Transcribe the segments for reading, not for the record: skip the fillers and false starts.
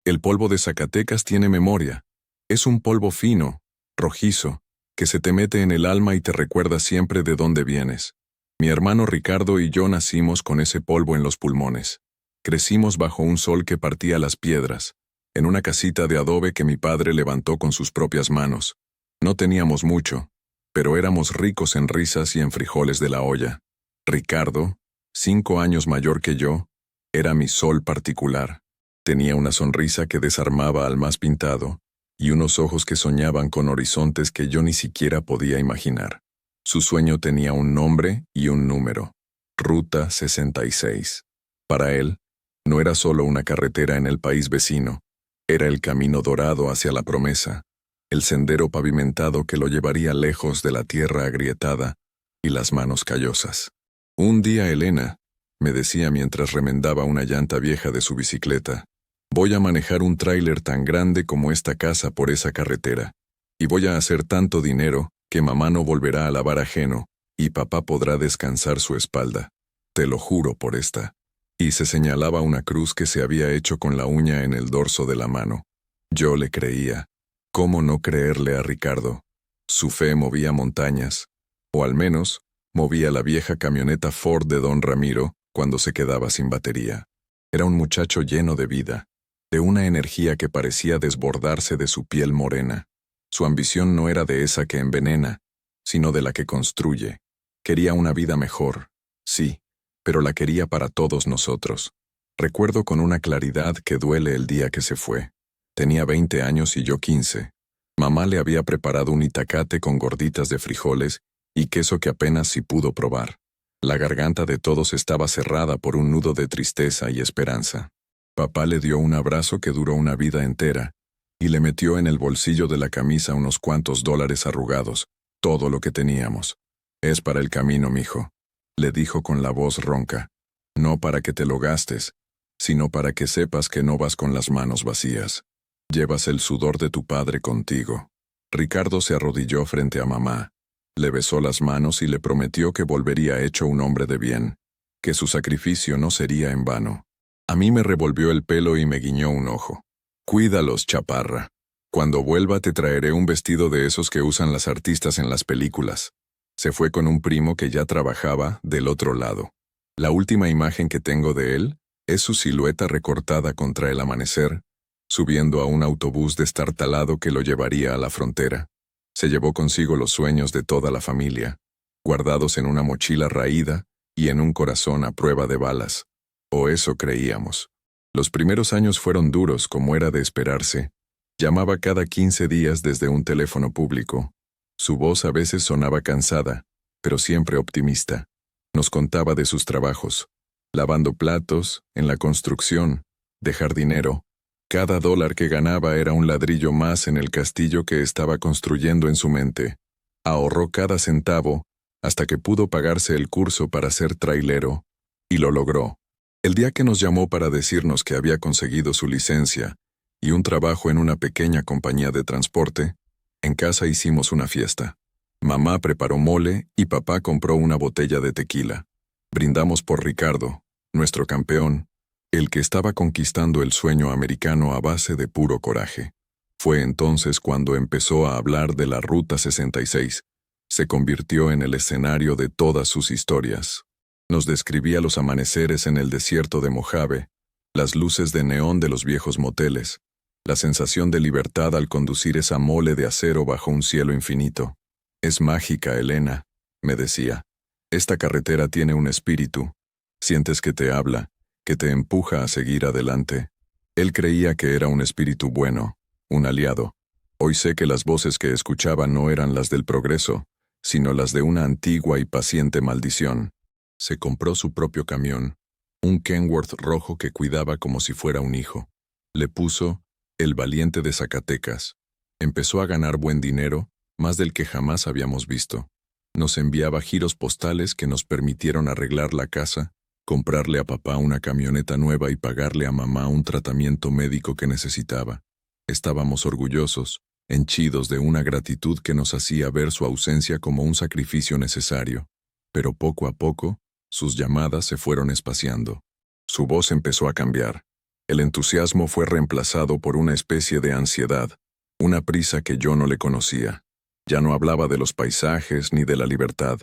El polvo de Zacatecas tiene memoria. Es un polvo fino, rojizo, que se te mete en el alma y te recuerda siempre de dónde vienes. Mi hermano Ricardo y yo nacimos con ese polvo en los pulmones. Crecimos bajo un sol que partía las piedras, en una casita de adobe que mi padre levantó con sus propias manos. No teníamos mucho, pero éramos ricos en risas y en frijoles de la olla. Ricardo, 5 años mayor que yo, era mi sol particular. Tenía una sonrisa que desarmaba al más pintado, y unos ojos que soñaban con horizontes que yo ni siquiera podía imaginar. Su sueño tenía un nombre y un número: Ruta 66. Para él, no era solo una carretera en el país vecino, era el camino dorado hacia la promesa, el sendero pavimentado que lo llevaría lejos de la tierra agrietada y las manos callosas. Un día, Elena, me decía mientras remendaba una llanta vieja de su bicicleta, voy a manejar un tráiler tan grande como esta casa por esa carretera, y voy a hacer tanto dinero que mamá no volverá a lavar ajeno, y papá podrá descansar su espalda. Te lo juro por esta. Y se señalaba una cruz que se había hecho con la uña en el dorso de la mano. Yo le creía. ¿Cómo no creerle a Ricardo? Su fe movía montañas, o al menos, movía la vieja camioneta Ford de don Ramiro cuando se quedaba sin batería. Era un muchacho lleno de vida, de una energía que parecía desbordarse de su piel morena. Su ambición no era de esa que envenena, sino de la que construye. Quería una vida mejor, sí, pero la quería para todos nosotros. Recuerdo con una claridad que duele el día que se fue. Tenía 20 años y yo 15. Mamá le había preparado un itacate con gorditas de frijoles y queso que apenas si pudo probar. La garganta de todos estaba cerrada por un nudo de tristeza y esperanza. Papá le dio un abrazo que duró una vida entera, y le metió en el bolsillo de la camisa unos cuantos dólares arrugados, todo lo que teníamos. Es para el camino, mijo, le dijo con la voz ronca. No para que te lo gastes, sino para que sepas que no vas con las manos vacías. Llevas el sudor de tu padre contigo. Ricardo se arrodilló frente a mamá. Le besó las manos y le prometió que volvería hecho un hombre de bien, que su sacrificio no sería en vano. A mí me revolvió el pelo y me guiñó un ojo. Cuídalos, chaparra. Cuando vuelva te traeré un vestido de esos que usan las artistas en las películas. Se fue con un primo que ya trabajaba del otro lado. La última imagen que tengo de él es su silueta recortada contra el amanecer, subiendo a un autobús destartalado que lo llevaría a la frontera. Se llevó consigo los sueños de toda la familia, guardados en una mochila raída y en un corazón a prueba de balas. O eso creíamos. Los primeros años fueron duros, como era de esperarse. Llamaba cada 15 días desde un teléfono público. Su voz a veces sonaba cansada, pero siempre optimista. Nos contaba de sus trabajos, lavando platos, en la construcción, de jardinero. Cada dólar que ganaba era un ladrillo más en el castillo que estaba construyendo en su mente. Ahorró cada centavo hasta que pudo pagarse el curso para ser trailero, y lo logró. El día que nos llamó para decirnos que había conseguido su licencia y un trabajo en una pequeña compañía de transporte, en casa hicimos una fiesta. Mamá preparó mole y papá compró una botella de tequila. Brindamos por Ricardo, nuestro campeón, el que estaba conquistando el sueño americano a base de puro coraje. Fue entonces cuando empezó a hablar de la Ruta 66. Se convirtió en el escenario de todas sus historias. Nos describía los amaneceres en el desierto de Mojave, las luces de neón de los viejos moteles, la sensación de libertad al conducir esa mole de acero bajo un cielo infinito. Es mágica, Elena, me decía. Esta carretera tiene un espíritu. Sientes que te habla, que te empuja a seguir adelante. Él creía que era un espíritu bueno, un aliado. Hoy sé que las voces que escuchaba no eran las del progreso, sino las de una antigua y paciente maldición. Se compró su propio camión, un Kenworth rojo que cuidaba como si fuera un hijo. Le puso el valiente de Zacatecas. Empezó a ganar buen dinero, más del que jamás habíamos visto. Nos enviaba giros postales que nos permitieron arreglar la casa, comprarle a papá una camioneta nueva y pagarle a mamá un tratamiento médico que necesitaba. Estábamos orgullosos, henchidos de una gratitud que nos hacía ver su ausencia como un sacrificio necesario. Pero poco a poco, sus llamadas se fueron espaciando. Su voz empezó a cambiar. El entusiasmo fue reemplazado por una especie de ansiedad, una prisa que yo no le conocía. Ya no hablaba de los paisajes ni de la libertad.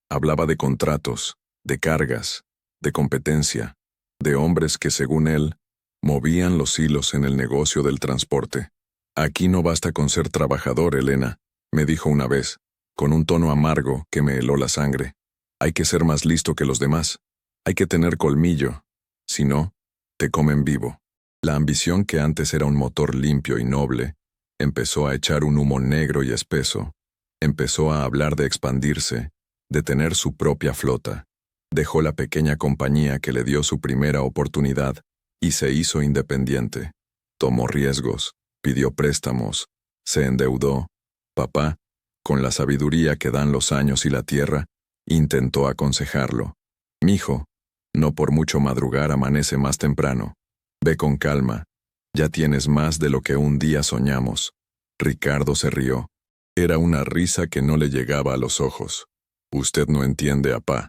Hablaba de contratos, de cargas, de competencia, de hombres que, según él, movían los hilos en el negocio del transporte. Aquí no basta con ser trabajador, Elena, me dijo una vez, con un tono amargo que me heló la sangre. Hay que ser más listo que los demás. Hay que tener colmillo. Si no, te comen vivo. La ambición que antes era un motor limpio y noble, empezó a echar un humo negro y espeso. Empezó a hablar de expandirse, de tener su propia flota. Dejó la pequeña compañía que le dio su primera oportunidad y se hizo independiente. Tomó riesgos, pidió préstamos, se endeudó. Papá, con la sabiduría que dan los años y la tierra, intentó aconsejarlo. Mijo, no por mucho madrugar amanece más temprano. Ve con calma. Ya tienes más de lo que un día soñamos. Ricardo se rió. Era una risa que no le llegaba a los ojos. Usted no entiende, apá.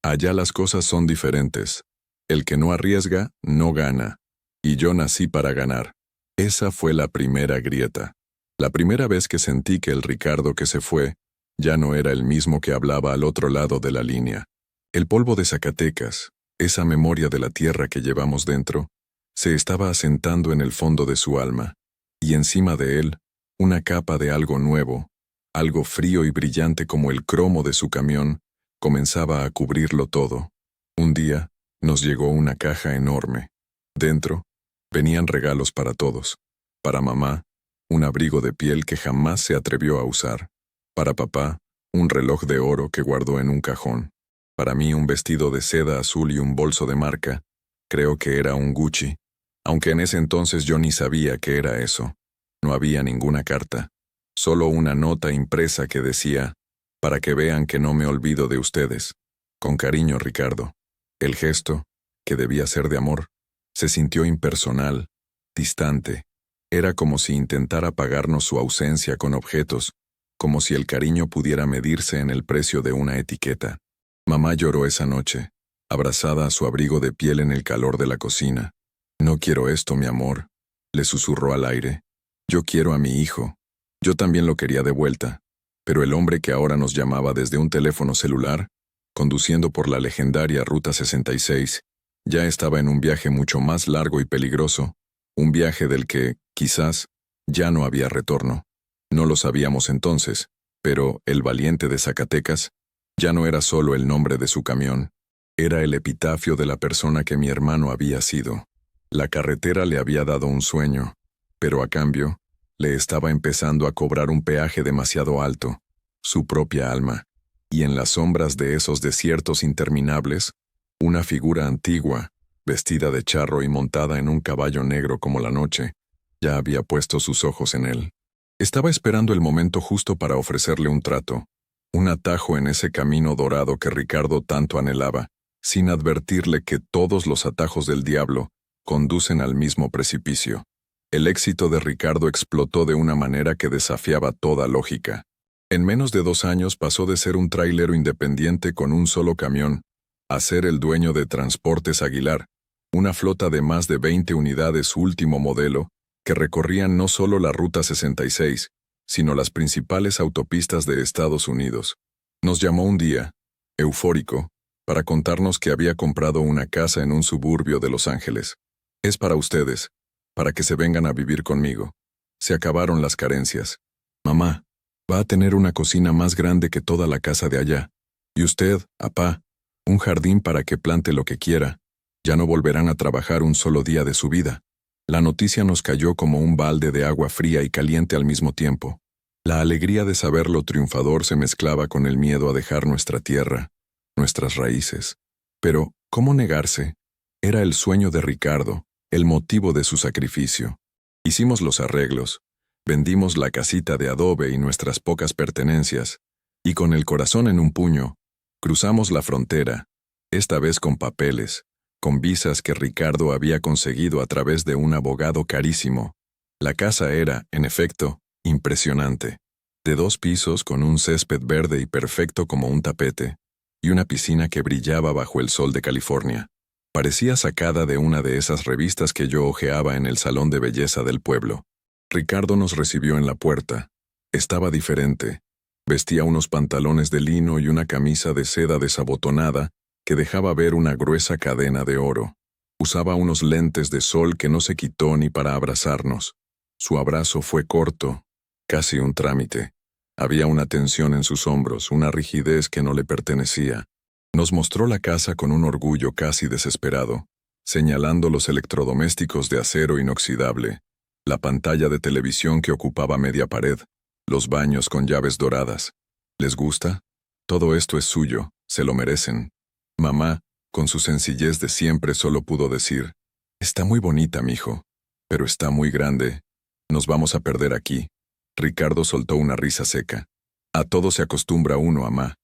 Allá las cosas son diferentes. El que no arriesga, no gana. Y yo nací para ganar. Esa fue la primera grieta. La primera vez que sentí que el Ricardo que se fue, ya no era el mismo que hablaba al otro lado de la línea. El polvo de Zacatecas, esa memoria de la tierra que llevamos dentro, se estaba asentando en el fondo de su alma, y encima de él, una capa de algo nuevo, algo frío y brillante como el cromo de su camión, comenzaba a cubrirlo todo. Un día, nos llegó una caja enorme. Dentro, venían regalos para todos. Para mamá, un abrigo de piel que jamás se atrevió a usar. Para papá, un reloj de oro que guardó en un cajón. Para mí, un vestido de seda azul y un bolso de marca. Creo que era un Gucci, aunque en ese entonces yo ni sabía qué era eso. No había ninguna carta, solo una nota impresa que decía, para que vean que no me olvido de ustedes. Con cariño, Ricardo. El gesto, que debía ser de amor, se sintió impersonal, distante. Era como si intentara pagarnos su ausencia con objetos, como si el cariño pudiera medirse en el precio de una etiqueta. Mamá lloró esa noche, abrazada a su abrigo de piel en el calor de la cocina. No quiero esto, mi amor, le susurró al aire. Yo quiero a mi hijo. Yo también lo quería de vuelta, pero el hombre que ahora nos llamaba desde un teléfono celular, conduciendo por la legendaria Ruta 66, ya estaba en un viaje mucho más largo y peligroso, un viaje del que, quizás, ya no había retorno. No lo sabíamos entonces, pero el valiente de Zacatecas ya no era solo el nombre de su camión, era el epitafio de la persona que mi hermano había sido. La carretera le había dado un sueño, pero a cambio, le estaba empezando a cobrar un peaje demasiado alto, su propia alma, y en las sombras de esos desiertos interminables, una figura antigua, vestida de charro y montada en un caballo negro como la noche, ya había puesto sus ojos en él. Estaba esperando el momento justo para ofrecerle un trato, un atajo en ese camino dorado que Ricardo tanto anhelaba, sin advertirle que todos los atajos del diablo conducen al mismo precipicio. El éxito de Ricardo explotó de una manera que desafiaba toda lógica. En menos de 2 años pasó de ser un trailero independiente con un solo camión, a ser el dueño de Transportes Aguilar, una flota de más de 20 unidades último modelo, que recorrían no solo la Ruta 66, sino las principales autopistas de Estados Unidos. Nos llamó un día, eufórico, para contarnos que había comprado una casa en un suburbio de Los Ángeles. Es para ustedes, para que se vengan a vivir conmigo. Se acabaron las carencias. Mamá, va a tener una cocina más grande que toda la casa de allá. Y usted, apá, un jardín para que plante lo que quiera. Ya no volverán a trabajar un solo día de su vida. La noticia nos cayó como un balde de agua fría y caliente al mismo tiempo. La alegría de saberlo triunfador se mezclaba con el miedo a dejar nuestra tierra, nuestras raíces. Pero, ¿cómo negarse? Era el sueño de Ricardo, el motivo de su sacrificio. Hicimos los arreglos, vendimos la casita de adobe y nuestras pocas pertenencias, y con el corazón en un puño, cruzamos la frontera, esta vez con papeles, con visas que Ricardo había conseguido a través de un abogado carísimo. La casa era, en efecto, impresionante. De 2 pisos con un césped verde y perfecto como un tapete, y una piscina que brillaba bajo el sol de California. Parecía sacada de una de esas revistas que yo hojeaba en el salón de belleza del pueblo. Ricardo nos recibió en la puerta. Estaba diferente. Vestía unos pantalones de lino y una camisa de seda desabotonada que dejaba ver una gruesa cadena de oro. Usaba unos lentes de sol que no se quitó ni para abrazarnos. Su abrazo fue corto, casi un trámite. Había una tensión en sus hombros, una rigidez que no le pertenecía. Nos mostró la casa con un orgullo casi desesperado, señalando los electrodomésticos de acero inoxidable, la pantalla de televisión que ocupaba media pared, los baños con llaves doradas. ¿Les gusta? Todo esto es suyo, se lo merecen. Mamá, con su sencillez de siempre, solo pudo decir: «Está muy bonita, mijo, pero está muy grande. Nos vamos a perder aquí». Ricardo soltó una risa seca. A todo se acostumbra uno, mamá,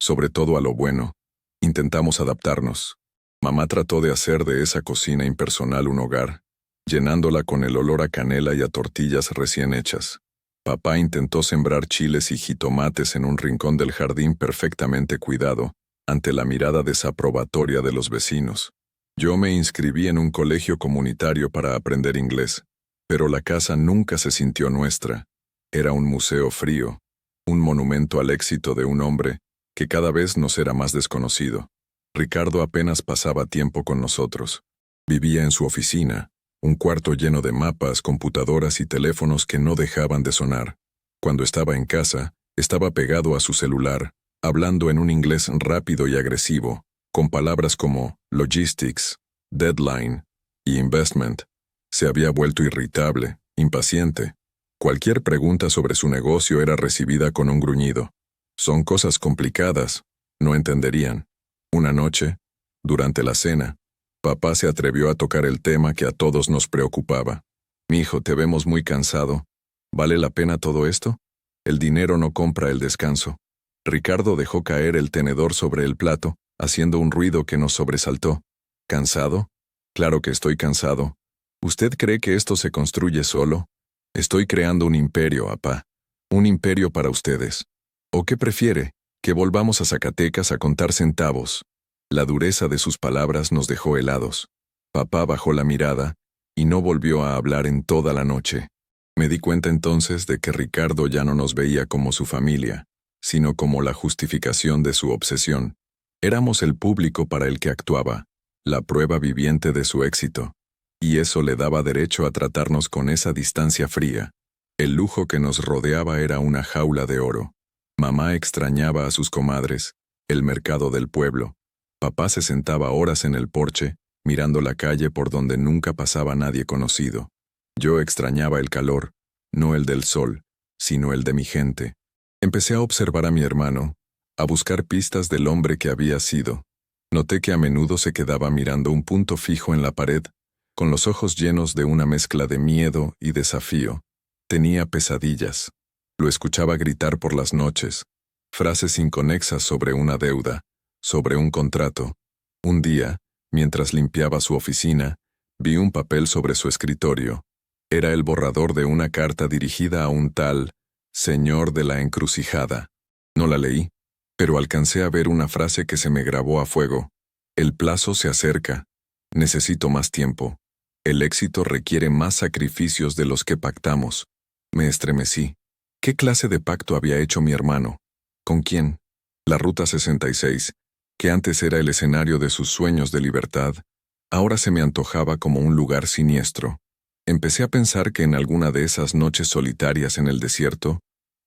sobre todo a lo bueno. Intentamos adaptarnos. Mamá trató de hacer de esa cocina impersonal un hogar, llenándola con el olor a canela y a tortillas recién hechas. Papá intentó sembrar chiles y jitomates en un rincón del jardín perfectamente cuidado, ante la mirada desaprobatoria de los vecinos. Yo me inscribí en un colegio comunitario para aprender inglés, pero la casa nunca se sintió nuestra. Era un museo frío, un monumento al éxito de un hombre que cada vez nos era más desconocido. Ricardo apenas pasaba tiempo con nosotros. Vivía en su oficina, un cuarto lleno de mapas, computadoras y teléfonos que no dejaban de sonar. Cuando estaba en casa, estaba pegado a su celular, hablando en un inglés rápido y agresivo, con palabras como logistics, deadline y investment. Se había vuelto irritable, impaciente. Cualquier pregunta sobre su negocio era recibida con un gruñido. Son cosas complicadas, no entenderían. Una noche, durante la cena, papá se atrevió a tocar el tema que a todos nos preocupaba. «Mijo, te vemos muy cansado. ¿Vale la pena todo esto? El dinero no compra el descanso». Ricardo dejó caer el tenedor sobre el plato, haciendo un ruido que nos sobresaltó. ¿Cansado? Claro que estoy cansado. ¿Usted cree que esto se construye solo? Estoy creando un imperio, papá. Un imperio para ustedes. ¿O qué prefiere? Que volvamos a Zacatecas a contar centavos. La dureza de sus palabras nos dejó helados. Papá bajó la mirada y no volvió a hablar en toda la noche. Me di cuenta entonces de que Ricardo ya no nos veía como su familia, sino como la justificación de su obsesión. Éramos el público para el que actuaba, la prueba viviente de su éxito, y eso le daba derecho a tratarnos con esa distancia fría. El lujo que nos rodeaba era una jaula de oro. Mamá extrañaba a sus comadres, el mercado del pueblo. Papá se sentaba horas en el porche, mirando la calle por donde nunca pasaba nadie conocido. Yo extrañaba el calor, no el del sol, sino el de mi gente. Empecé a observar a mi hermano, a buscar pistas del hombre que había sido. Noté que a menudo se quedaba mirando un punto fijo en la pared, con los ojos llenos de una mezcla de miedo y desafío. Tenía pesadillas. Lo escuchaba gritar por las noches, frases inconexas sobre una deuda, sobre un contrato. Un día, mientras limpiaba su oficina, vi un papel sobre su escritorio. Era el borrador de una carta dirigida a un tal señor de la encrucijada. No la leí, pero alcancé a ver una frase que se me grabó a fuego. El plazo se acerca. Necesito más tiempo. El éxito requiere más sacrificios de los que pactamos. Me estremecí. ¿Qué clase de pacto había hecho mi hermano? ¿Con quién? La Ruta 66, que antes era el escenario de sus sueños de libertad, ahora se me antojaba como un lugar siniestro. Empecé a pensar que en alguna de esas noches solitarias en el desierto,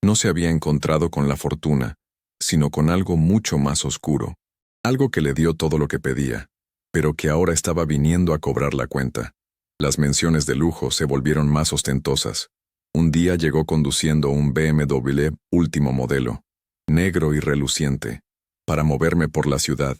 no se había encontrado con la fortuna, sino con algo mucho más oscuro. Algo que le dio todo lo que pedía, pero que ahora estaba viniendo a cobrar la cuenta. Las menciones de lujo se volvieron más ostentosas. Un día llegó conduciendo un BMW último modelo, negro y reluciente, para moverme por la ciudad,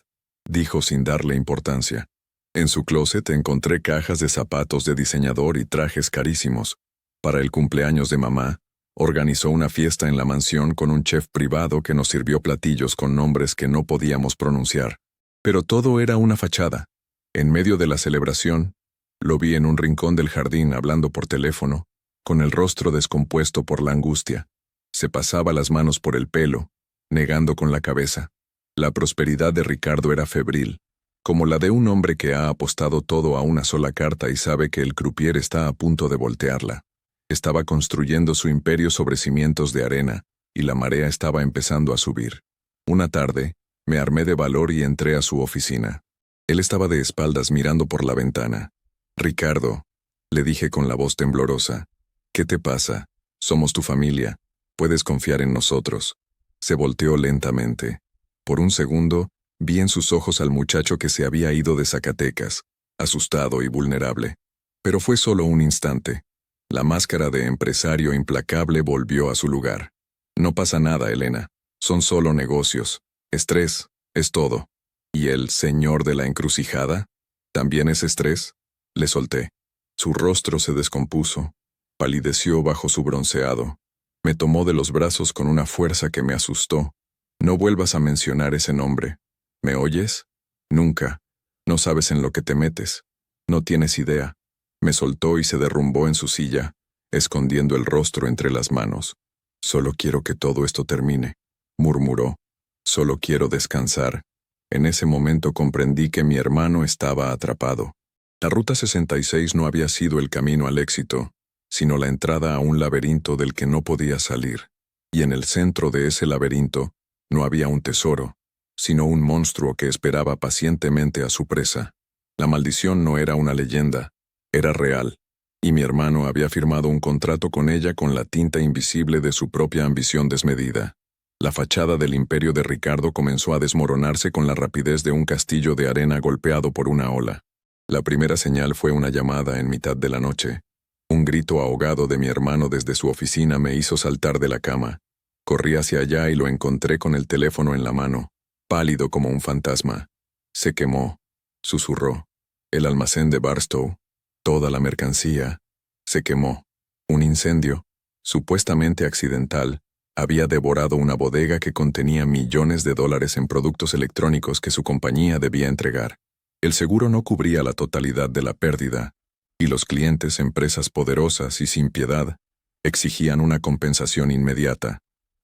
dijo sin darle importancia. En su closet encontré cajas de zapatos de diseñador y trajes carísimos. Para el cumpleaños de mamá, organizó una fiesta en la mansión con un chef privado que nos sirvió platillos con nombres que no podíamos pronunciar. Pero todo era una fachada. En medio de la celebración, lo vi en un rincón del jardín hablando por teléfono, con el rostro descompuesto por la angustia. Se pasaba las manos por el pelo, negando con la cabeza. La prosperidad de Ricardo era febril. como la de un hombre que ha apostado todo a una sola carta y sabe que el croupier está a punto de voltearla. Estaba construyendo su imperio sobre cimientos de arena, y la marea estaba empezando a subir. Una tarde, me armé de valor y entré a su oficina. Él estaba de espaldas mirando por la ventana. «Ricardo», le dije con la voz temblorosa, «¿qué te pasa? Somos tu familia. Puedes confiar en nosotros». Se volteó lentamente. Por un segundo, vi en sus ojos al muchacho que se había ido de Zacatecas, asustado y vulnerable. Pero fue solo un instante. La máscara de empresario implacable volvió a su lugar. «No pasa nada, Elena. Son solo negocios. Estrés, es todo». «¿Y el señor de la encrucijada? ¿También es estrés?». Le solté. Su rostro se descompuso. Palideció bajo su bronceado. Me tomó de los brazos con una fuerza que me asustó. «No vuelvas a mencionar ese nombre. ¿Me oyes? Nunca. No sabes en lo que te metes. No tienes idea». Me soltó y se derrumbó en su silla, escondiendo el rostro entre las manos. «Solo quiero que todo esto termine», murmuró. «Solo quiero descansar». En ese momento comprendí que mi hermano estaba atrapado. La Ruta 66 no había sido el camino al éxito, sino la entrada a un laberinto del que no podía salir. Y en el centro de ese laberinto no había un tesoro, sino un monstruo que esperaba pacientemente a su presa. La maldición no era una leyenda, era real, y mi hermano había firmado un contrato con ella con la tinta invisible de su propia ambición desmedida. La fachada del imperio de Ricardo comenzó a desmoronarse con la rapidez de un castillo de arena golpeado por una ola. La primera señal fue una llamada en mitad de la noche. Un grito ahogado de mi hermano desde su oficina me hizo saltar de la cama. Corrí hacia allá y lo encontré con el teléfono en la mano, pálido como un fantasma. «Se quemó», susurró. «El almacén de Barstow, toda la mercancía, se quemó. Un incendio, supuestamente accidental, había devorado una bodega que contenía millones de dólares en productos electrónicos que su compañía debía entregar. El seguro no cubría la totalidad de la pérdida, y los clientes, empresas poderosas y sin piedad, exigían una compensación inmediata.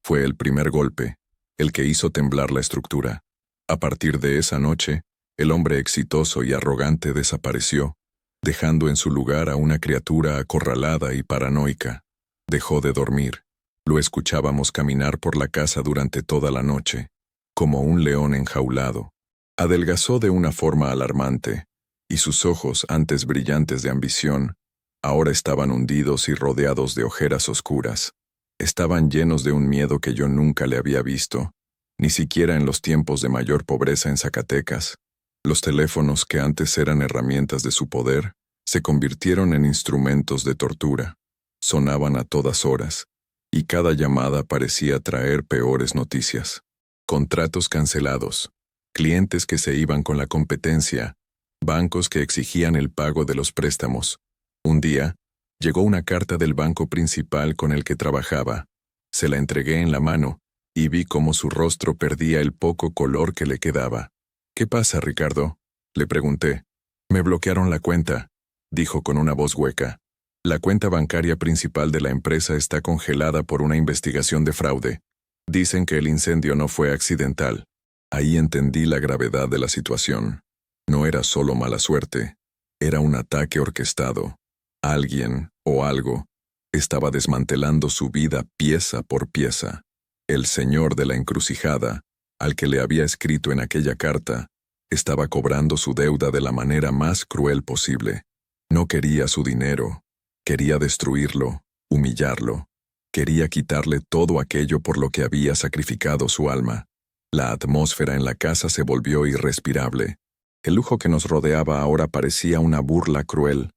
Fue el primer golpe, el que hizo temblar la estructura. A partir de esa noche, el hombre exitoso y arrogante desapareció, dejando en su lugar a una criatura acorralada y paranoica. Dejó de dormir. Lo escuchábamos caminar por la casa durante toda la noche, como un león enjaulado. Adelgazó de una forma alarmante, y sus ojos, antes brillantes de ambición, ahora estaban hundidos y rodeados de ojeras oscuras. Estaban llenos de un miedo que yo nunca le había visto, ni siquiera en los tiempos de mayor pobreza en Zacatecas. Los teléfonos que antes eran herramientas de su poder, se convirtieron en instrumentos de tortura. Sonaban a todas horas, y cada llamada parecía traer peores noticias. Contratos cancelados, clientes que se iban con la competencia, bancos que exigían el pago de los préstamos. Un día, llegó una carta del banco principal con el que trabajaba. Se la entregué en la mano, y vi cómo su rostro perdía el poco color que le quedaba. «¿Qué pasa, Ricardo?», le pregunté. «Me bloquearon la cuenta», dijo con una voz hueca. «La cuenta bancaria principal de la empresa está congelada por una investigación de fraude. Dicen que el incendio no fue accidental». Ahí entendí la gravedad de la situación. No era solo mala suerte, era un ataque orquestado. Alguien, o algo, estaba desmantelando su vida pieza por pieza. El señor de la encrucijada, al que le había escrito en aquella carta, estaba cobrando su deuda de la manera más cruel posible. No quería su dinero, quería destruirlo, humillarlo. Quería quitarle todo aquello por lo que había sacrificado su alma. La atmósfera en la casa se volvió irrespirable. El lujo que nos rodeaba ahora parecía una burla cruel.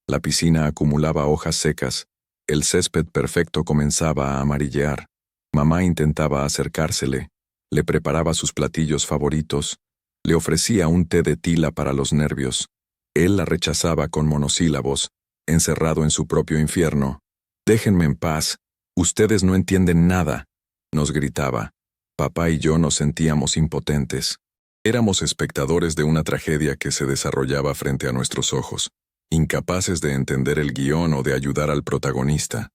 La piscina acumulaba hojas secas. El césped perfecto comenzaba a amarillear. Mamá intentaba acercársele. Le preparaba sus platillos favoritos. Le ofrecía un té de tila para los nervios. Él la rechazaba con monosílabos, encerrado en su propio infierno. «Déjenme en paz. Ustedes no entienden nada», nos gritaba. Papá y yo nos sentíamos impotentes. Éramos espectadores de una tragedia que se desarrollaba frente a nuestros ojos, incapaces de entender el guión o de ayudar al protagonista.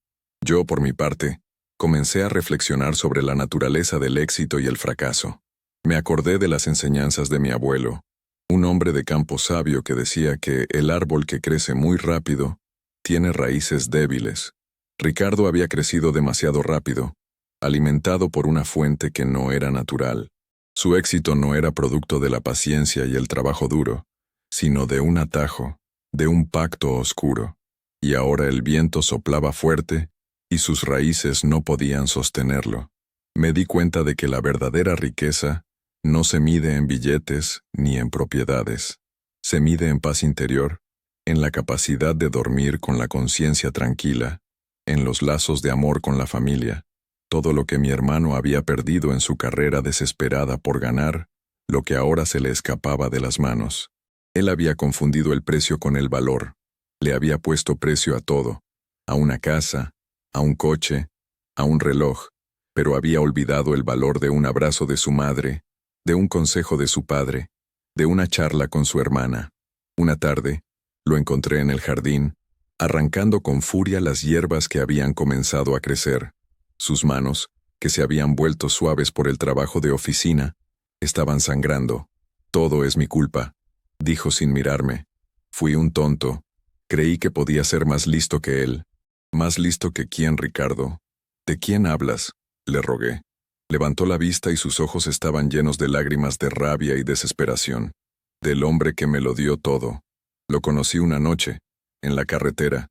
Yo, por mi parte, comencé a reflexionar sobre la naturaleza del éxito y el fracaso. Me acordé de las enseñanzas de mi abuelo. Un hombre de campo sabio que decía que el árbol que crece muy rápido tiene raíces débiles. Ricardo había crecido demasiado rápido, alimentado por una fuente que no era natural. Su éxito no era producto de la paciencia y el trabajo duro, sino de un atajo, de un pacto oscuro. Y ahora el viento soplaba fuerte y sus raíces no podían sostenerlo. Me di cuenta de que la verdadera riqueza no se mide en billetes ni en propiedades. Se mide en paz interior, en la capacidad de dormir con la conciencia tranquila, en los lazos de amor con la familia. Todo lo que mi hermano había perdido en su carrera desesperada por ganar, lo que ahora se le escapaba de las manos. Él había confundido el precio con el valor. Le había puesto precio a todo, a una casa, a un coche, a un reloj, pero había olvidado el valor de un abrazo de su madre, de un consejo de su padre, de una charla con su hermana. Una tarde, lo encontré en el jardín, arrancando con furia las hierbas que habían comenzado a crecer. Sus manos, que se habían vuelto suaves por el trabajo de oficina, estaban sangrando. «Todo es mi culpa», dijo sin mirarme. «Fui un tonto. Creí que podía ser más listo que él». «¿Más listo que quién, Ricardo? ¿De quién hablas?», le rogué. Levantó la vista y sus ojos estaban llenos de lágrimas de rabia y desesperación. «Del hombre que me lo dio todo. Lo conocí una noche, en la carretera,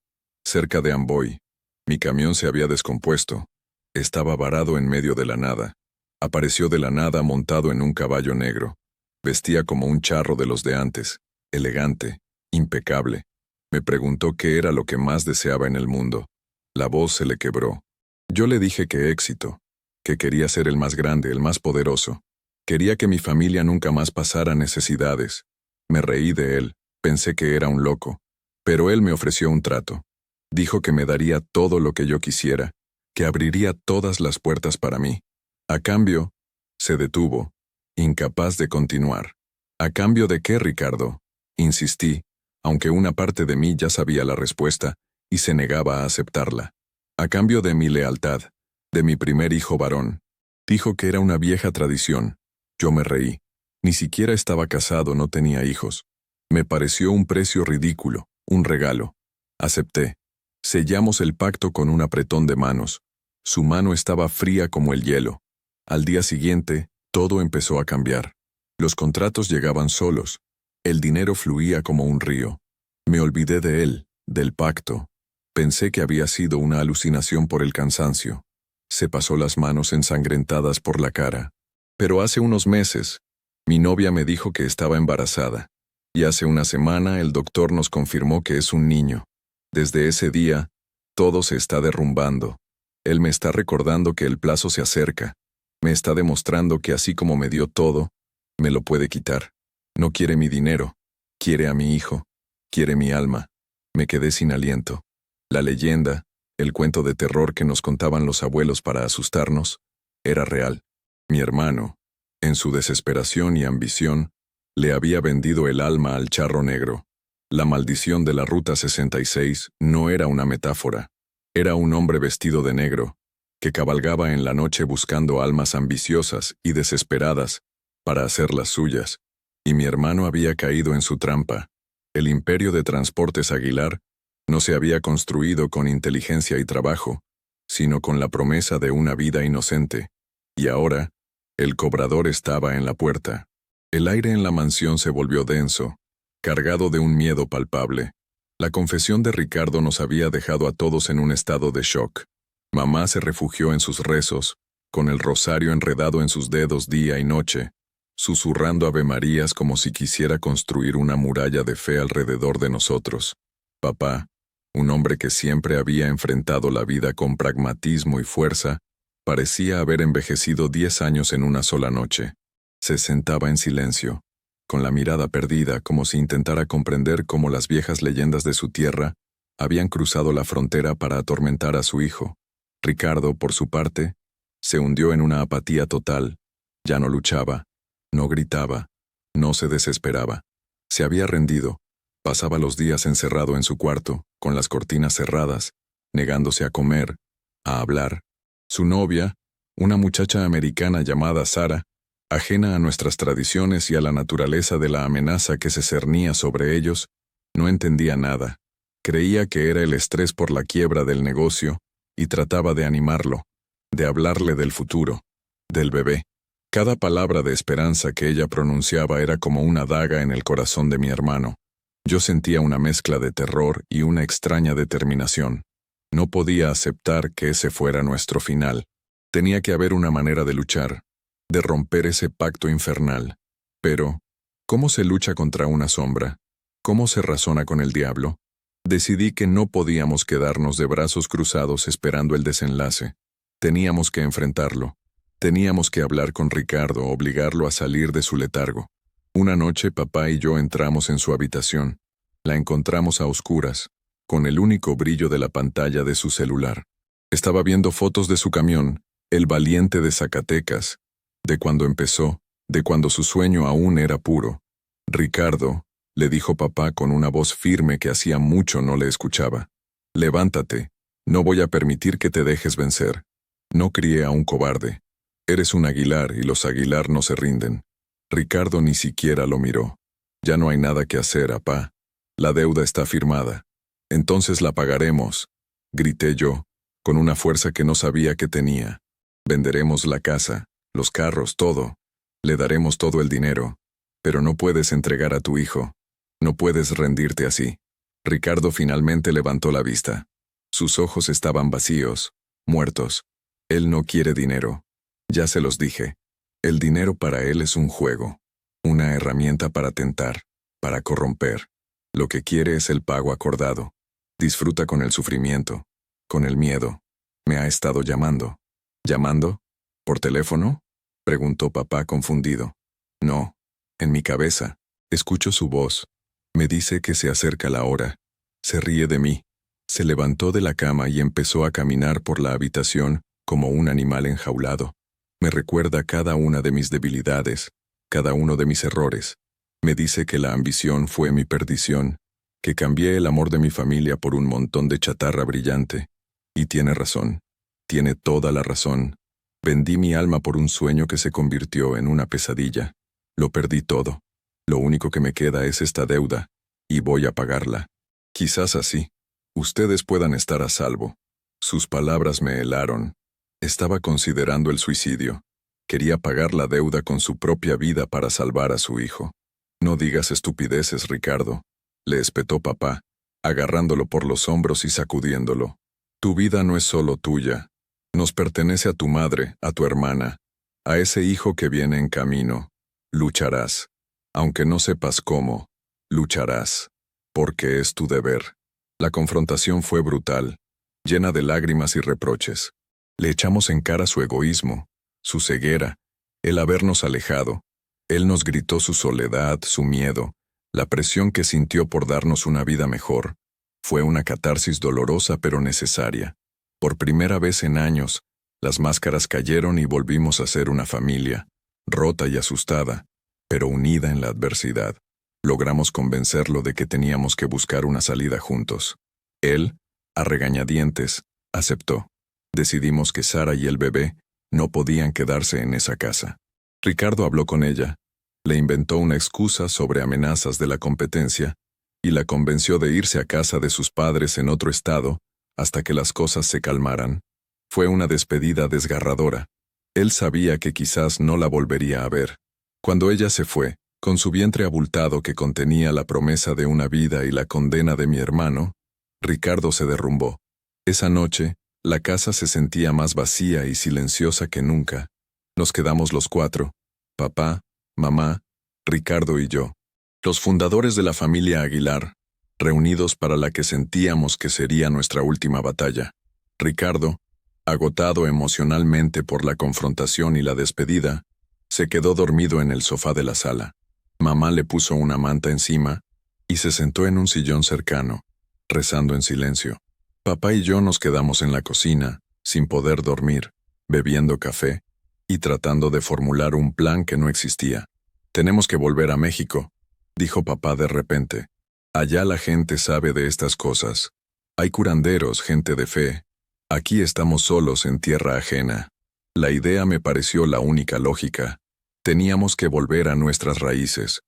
cerca de Amboy. Mi camión se había descompuesto. Estaba varado en medio de la nada. Apareció de la nada montado en un caballo negro. Vestía como un charro de los de antes, elegante, impecable. Me preguntó qué era lo que más deseaba en el mundo. La voz se le quebró. Yo le dije que éxito, que quería ser el más grande, el más poderoso. Quería que mi familia nunca más pasara necesidades. Me reí de él, pensé que era un loco, pero él me ofreció un trato. Dijo que me daría todo lo que yo quisiera, que abriría todas las puertas para mí. A cambio, se detuvo, incapaz de continuar. ¿A cambio de qué, Ricardo?, insistí, aunque una parte de mí ya sabía la respuesta y se negaba a aceptarla. A cambio de mi lealtad, de mi primer hijo varón. Dijo que era una vieja tradición. Yo me reí. Ni siquiera estaba casado, no tenía hijos. Me pareció un precio ridículo, un regalo. Acepté. Sellamos el pacto con un apretón de manos. Su mano estaba fría como el hielo. Al día siguiente, todo empezó a cambiar. Los contratos llegaban solos. El dinero fluía como un río. Me olvidé de él, del pacto. Pensé que había sido una alucinación por el cansancio. Se pasó las manos ensangrentadas por la cara. Pero hace unos meses, mi novia me dijo que estaba embarazada. Y hace una semana el doctor nos confirmó que es un niño. Desde ese día, todo se está derrumbando. Él me está recordando que el plazo se acerca. Me está demostrando que así como me dio todo, me lo puede quitar. No quiere mi dinero, quiere a mi hijo, quiere mi alma. Me quedé sin aliento. La leyenda, el cuento de terror que nos contaban los abuelos para asustarnos, era real. Mi hermano, en su desesperación y ambición, le había vendido el alma al charro negro. La maldición de la Ruta 66 no era una metáfora. Era un hombre vestido de negro, que cabalgaba en la noche buscando almas ambiciosas y desesperadas para hacerlas suyas. Y mi hermano había caído en su trampa. El imperio de Transportes Aguilar no se había construido con inteligencia y trabajo, sino con la promesa de una vida inocente. Y ahora, el cobrador estaba en la puerta. El aire en la mansión se volvió denso, cargado de un miedo palpable. La confesión de Ricardo nos había dejado a todos en un estado de shock. Mamá se refugió en sus rezos, con el rosario enredado en sus dedos día y noche, susurrando avemarías como si quisiera construir una muralla de fe alrededor de nosotros. Papá, un hombre que siempre había enfrentado la vida con pragmatismo y fuerza, parecía haber envejecido 10 años en una sola noche. Se sentaba en silencio, con la mirada perdida, como si intentara comprender cómo las viejas leyendas de su tierra habían cruzado la frontera para atormentar a su hijo. Ricardo, por su parte, se hundió en una apatía total. Ya no luchaba, no gritaba, no se desesperaba. Se había rendido. Pasaba los días encerrado en su cuarto, con las cortinas cerradas, negándose a comer, a hablar. Su novia, una muchacha americana llamada Sara, Ajena a nuestras tradiciones y a la naturaleza de la amenaza que se cernía sobre ellos, no entendía nada. Creía que era el estrés por la quiebra del negocio y trataba de animarlo, de hablarle del futuro, del bebé. Cada palabra de esperanza que ella pronunciaba era como una daga en el corazón de mi hermano. Yo sentía una mezcla de terror y una extraña determinación. No podía aceptar que ese fuera nuestro final. Tenía que haber una manera de luchar, de romper ese pacto infernal. Pero, ¿cómo se lucha contra una sombra? ¿Cómo se razona con el diablo? Decidí que no podíamos quedarnos de brazos cruzados esperando el desenlace. Teníamos que enfrentarlo. Teníamos que hablar con Ricardo, obligarlo a salir de su letargo. Una noche papá y yo entramos en su habitación. La encontramos a oscuras, con el único brillo de la pantalla de su celular. Estaba viendo fotos de su camión, el valiente de Zacatecas, de cuando empezó, de cuando su sueño aún era puro. Ricardo, le dijo papá con una voz firme que hacía mucho no le escuchaba. Levántate, no voy a permitir que te dejes vencer. No crié a un cobarde. Eres un Aguilar y los Aguilar no se rinden. Ricardo ni siquiera lo miró. Ya no hay nada que hacer, apá. La deuda está firmada. Entonces la pagaremos, grité yo, con una fuerza que no sabía que tenía. Venderemos la casa, los carros, todo. Le daremos todo el dinero. Pero no puedes entregar a tu hijo. No puedes rendirte así. Ricardo finalmente levantó la vista. Sus ojos estaban vacíos, muertos. Él no quiere dinero. Ya se los dije. El dinero para él es un juego, una herramienta para tentar, para corromper. Lo que quiere es el pago acordado. Disfruta con el sufrimiento, con el miedo. Me ha estado llamando. ¿Llamando? ¿Por teléfono? Preguntó papá confundido. No, en mi cabeza. Escucho su voz. Me dice que se acerca la hora. Se ríe de mí. Se levantó de la cama y empezó a caminar por la habitación como un animal enjaulado. Me recuerda cada una de mis debilidades, cada uno de mis errores. Me dice que la ambición fue mi perdición, que cambié el amor de mi familia por un montón de chatarra brillante. Y tiene razón. Tiene toda la razón. Vendí mi alma por un sueño que se convirtió en una pesadilla. Lo perdí todo. Lo único que me queda es esta deuda, y voy a pagarla. Quizás así, ustedes puedan estar a salvo. Sus palabras me helaron. Estaba considerando el suicidio. Quería pagar la deuda con su propia vida para salvar a su hijo. No digas estupideces, Ricardo, le espetó papá, agarrándolo por los hombros y sacudiéndolo. Tu vida no es solo tuya. Nos pertenece a tu madre, a tu hermana, a ese hijo que viene en camino. Lucharás. Aunque no sepas cómo, lucharás. Porque es tu deber. La confrontación fue brutal, llena de lágrimas y reproches. Le echamos en cara su egoísmo, su ceguera, el habernos alejado. Él nos gritó su soledad, su miedo, la presión que sintió por darnos una vida mejor. Fue una catarsis dolorosa pero necesaria. Por primera vez en años, las máscaras cayeron y volvimos a ser una familia, rota y asustada, pero unida en la adversidad. Logramos convencerlo de que teníamos que buscar una salida juntos. Él, a regañadientes, aceptó. Decidimos que Sara y el bebé no podían quedarse en esa casa. Ricardo habló con ella, le inventó una excusa sobre amenazas de la competencia y la convenció de irse a casa de sus padres en otro estado hasta que las cosas se calmaran. Fue una despedida desgarradora. Él sabía que quizás no la volvería a ver. Cuando ella se fue, con su vientre abultado que contenía la promesa de una vida y la condena de mi hermano, Ricardo se derrumbó. Esa noche, la casa se sentía más vacía y silenciosa que nunca. Nos quedamos los cuatro, papá, mamá, Ricardo y yo, los fundadores de la familia Aguilar, reunidos para la que sentíamos que sería nuestra última batalla. Ricardo, agotado emocionalmente por la confrontación y la despedida, se quedó dormido en el sofá de la sala. Mamá le puso una manta encima y se sentó en un sillón cercano, rezando en silencio. Papá y yo nos quedamos en la cocina, sin poder dormir, bebiendo café y tratando de formular un plan que no existía. Tenemos que volver a México, dijo papá de repente. Allá la gente sabe de estas cosas. Hay curanderos, gente de fe. Aquí estamos solos en tierra ajena. La idea me pareció la única lógica. Teníamos que volver a nuestras raíces,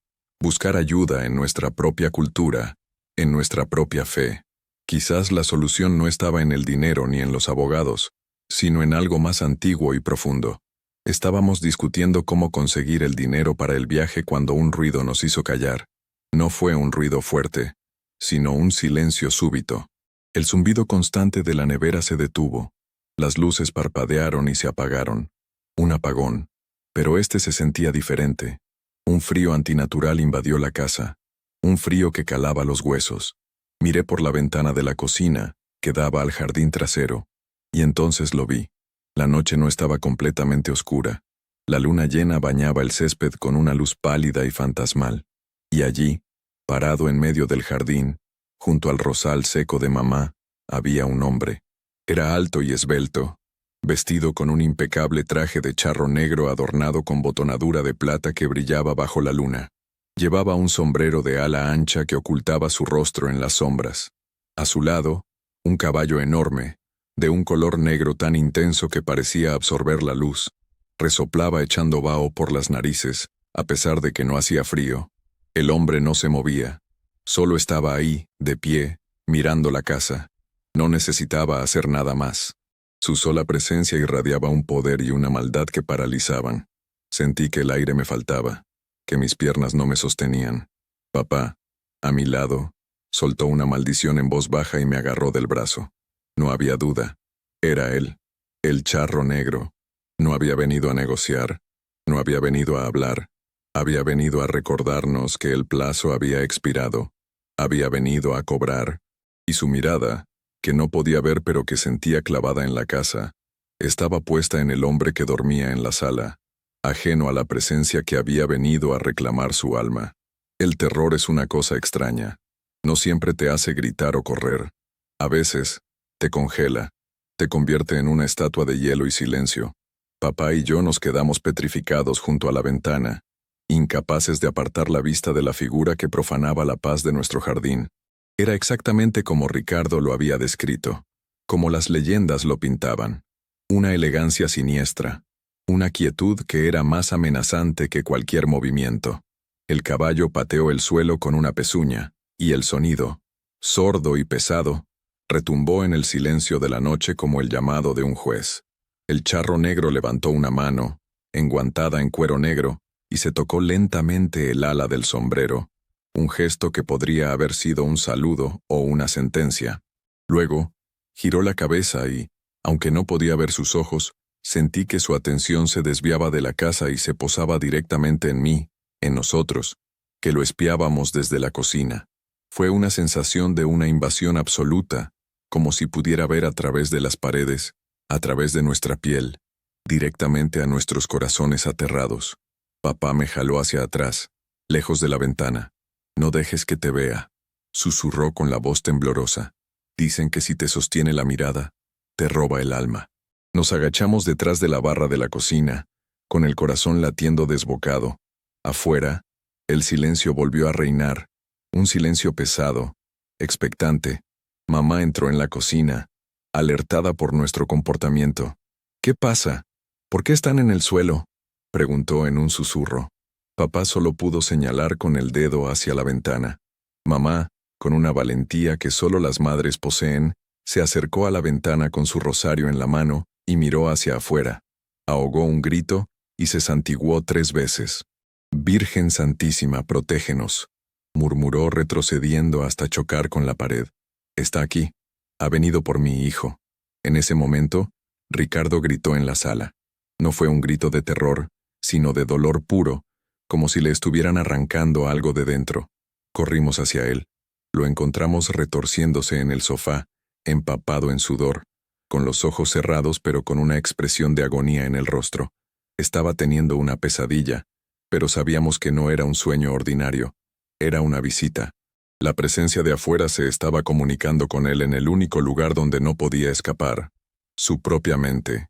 buscar ayuda en nuestra propia cultura, en nuestra propia fe. Quizás la solución no estaba en el dinero ni en los abogados, sino en algo más antiguo y profundo. Estábamos discutiendo cómo conseguir el dinero para el viaje cuando un ruido nos hizo callar. No fue un ruido fuerte, sino un silencio súbito. El zumbido constante de la nevera se detuvo. Las luces parpadearon y se apagaron. Un apagón. Pero este se sentía diferente. Un frío antinatural invadió la casa. Un frío que calaba los huesos. Miré por la ventana de la cocina, que daba al jardín trasero, y entonces lo vi. La noche no estaba completamente oscura. La luna llena bañaba el césped con una luz pálida y fantasmal. Y allí, parado en medio del jardín, junto al rosal seco de mamá, había un hombre. Era alto y esbelto, vestido con un impecable traje de charro negro adornado con botonadura de plata que brillaba bajo la luna. Llevaba un sombrero de ala ancha que ocultaba su rostro en las sombras. A su lado, un caballo enorme, de un color negro tan intenso que parecía absorber la luz, resoplaba echando vaho por las narices, a pesar de que no hacía frío. El hombre no se movía. Solo estaba ahí, de pie, mirando la casa. No necesitaba hacer nada más. Su sola presencia irradiaba un poder y una maldad que paralizaban. Sentí que el aire me faltaba, que mis piernas no me sostenían. Papá, a mi lado, soltó una maldición en voz baja y me agarró del brazo. No había duda. Era él, el charro negro. No había venido a negociar, no había venido a hablar. Había venido a recordarnos que el plazo había expirado. Había venido a cobrar. Y su mirada, que no podía ver pero que sentía clavada en la casa, estaba puesta en el hombre que dormía en la sala, ajeno a la presencia que había venido a reclamar su alma. El terror es una cosa extraña. No siempre te hace gritar o correr. A veces, te congela, te convierte en una estatua de hielo y silencio. Papá y yo nos quedamos petrificados junto a la ventana, incapaces de apartar la vista de la figura que profanaba la paz de nuestro jardín. Era exactamente como Ricardo lo había descrito, como las leyendas lo pintaban. Una elegancia siniestra, una quietud que era más amenazante que cualquier movimiento. El caballo pateó el suelo con una pezuña, y el sonido, sordo y pesado, retumbó en el silencio de la noche como el llamado de un juez. El charro negro levantó una mano, enguantada en cuero negro, y se tocó lentamente el ala del sombrero, un gesto que podría haber sido un saludo o una sentencia. Luego, giró la cabeza y, aunque no podía ver sus ojos, sentí que su atención se desviaba de la casa y se posaba directamente en mí, en nosotros, que lo espiábamos desde la cocina. Fue una sensación de una invasión absoluta, como si pudiera ver a través de las paredes, a través de nuestra piel, directamente a nuestros corazones aterrados. Papá me jaló hacia atrás, lejos de la ventana. «No dejes que te vea», susurró con la voz temblorosa. «Dicen que si te sostiene la mirada, te roba el alma». Nos agachamos detrás de la barra de la cocina, con el corazón latiendo desbocado. Afuera, el silencio volvió a reinar, un silencio pesado, expectante. Mamá entró en la cocina, alertada por nuestro comportamiento. «¿Qué pasa? ¿Por qué están en el suelo?», preguntó en un susurro. Papá solo pudo señalar con el dedo hacia la ventana. Mamá, con una valentía que solo las madres poseen, se acercó a la ventana con su rosario en la mano y miró hacia afuera. Ahogó un grito y se santiguó 3 veces. «Virgen Santísima, protégenos», murmuró retrocediendo hasta chocar con la pared. «Está aquí. Ha venido por mi hijo». En ese momento, Ricardo gritó en la sala. No fue un grito de terror, sino de dolor puro, como si le estuvieran arrancando algo de dentro. Corrimos hacia él. Lo encontramos retorciéndose en el sofá, empapado en sudor, con los ojos cerrados pero con una expresión de agonía en el rostro. Estaba teniendo una pesadilla, pero sabíamos que no era un sueño ordinario. Era una visita. La presencia de afuera se estaba comunicando con él en el único lugar donde no podía escapar. Su propia mente.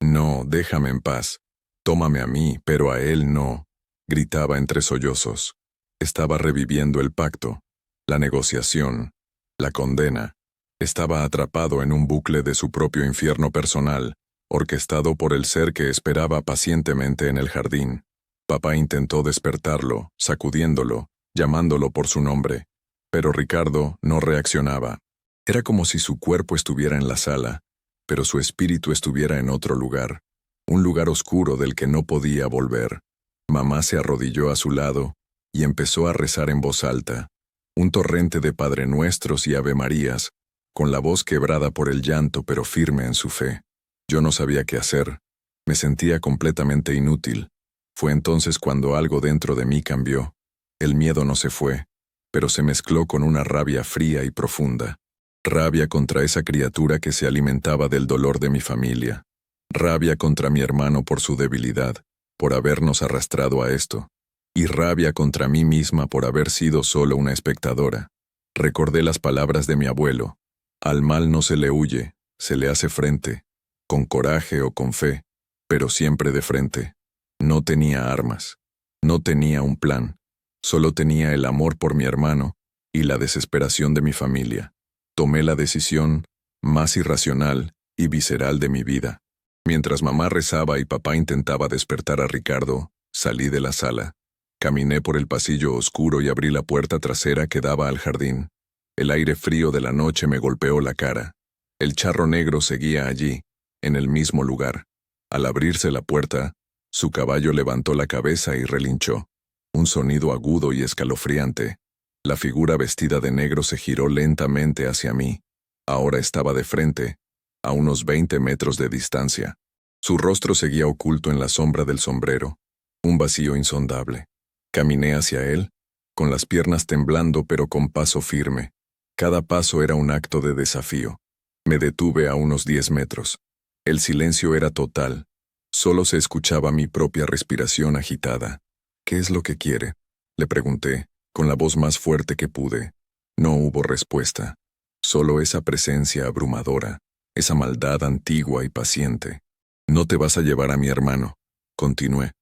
«No, déjame en paz. Tómame a mí, pero a él no», gritaba entre sollozos. Estaba reviviendo el pacto, la negociación, la condena. Estaba atrapado en un bucle de su propio infierno personal, orquestado por el ser que esperaba pacientemente en el jardín. Papá intentó despertarlo, sacudiéndolo, llamándolo por su nombre, pero Ricardo no reaccionaba. Era como si su cuerpo estuviera en la sala, pero su espíritu estuviera en otro lugar, un lugar oscuro del que no podía volver. Mamá se arrodilló a su lado y empezó a rezar en voz alta, un torrente de Padre Nuestros y Ave Marías, con la voz quebrada por el llanto pero firme en su fe. Yo no sabía qué hacer, me sentía completamente inútil. Fue entonces cuando algo dentro de mí cambió. El miedo no se fue, pero se mezcló con una rabia fría y profunda. Rabia contra esa criatura que se alimentaba del dolor de mi familia. Rabia contra mi hermano por su debilidad, por habernos arrastrado a esto. Y rabia contra mí misma por haber sido solo una espectadora. Recordé las palabras de mi abuelo. Al mal no se le huye, se le hace frente, con coraje o con fe, pero siempre de frente. No tenía armas, no tenía un plan, solo tenía el amor por mi hermano y la desesperación de mi familia. Tomé la decisión más irracional y visceral de mi vida. Mientras mamá rezaba y papá intentaba despertar a Ricardo, salí de la sala. Caminé por el pasillo oscuro y abrí la puerta trasera que daba al jardín. El aire frío de la noche me golpeó la cara. El charro negro seguía allí, en el mismo lugar. Al abrirse la puerta, su caballo levantó la cabeza y relinchó. Un sonido agudo y escalofriante. La figura vestida de negro se giró lentamente hacia mí. Ahora estaba de frente, a unos 20 metros de distancia. Su rostro seguía oculto en la sombra del sombrero, un vacío insondable. Caminé hacia él, con las piernas temblando pero con paso firme. Cada paso era un acto de desafío. Me detuve a unos 10 metros. El silencio era total. Solo se escuchaba mi propia respiración agitada. ¿Qué es lo que quiere?, le pregunté, con la voz más fuerte que pude. No hubo respuesta. Solo esa presencia abrumadora, esa maldad antigua y paciente. «No te vas a llevar a mi hermano», continué,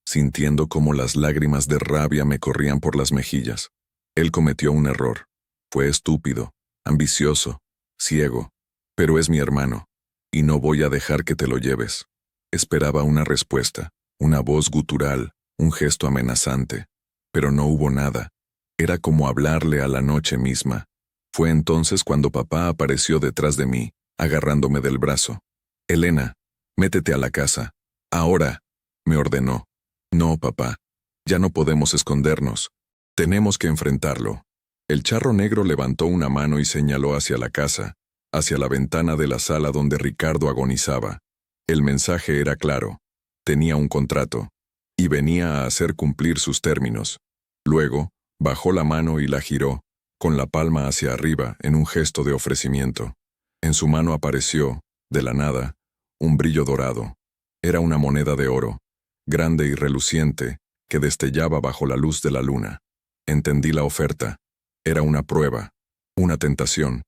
sintiendo cómo las lágrimas de rabia me corrían por las mejillas. Él cometió un error. Fue estúpido, ambicioso, ciego, pero es mi hermano, y no voy a dejar que te lo lleves. Esperaba una respuesta, una voz gutural, un gesto amenazante, pero no hubo nada. Era como hablarle a la noche misma. Fue entonces cuando papá apareció detrás de mí, agarrándome del brazo. «Elena, métete a la casa. Ahora», me ordenó. «No, papá. Ya no podemos escondernos. Tenemos que enfrentarlo». El charro negro levantó una mano y señaló hacia la casa, hacia la ventana de la sala donde Ricardo agonizaba. El mensaje era claro. Tenía un contrato, y venía a hacer cumplir sus términos. Luego, bajó la mano y la giró, con la palma hacia arriba en un gesto de ofrecimiento. En su mano apareció, de la nada, un brillo dorado. Era una moneda de oro, grande y reluciente, que destellaba bajo la luz de la luna. Entendí la oferta. Era una prueba, una tentación.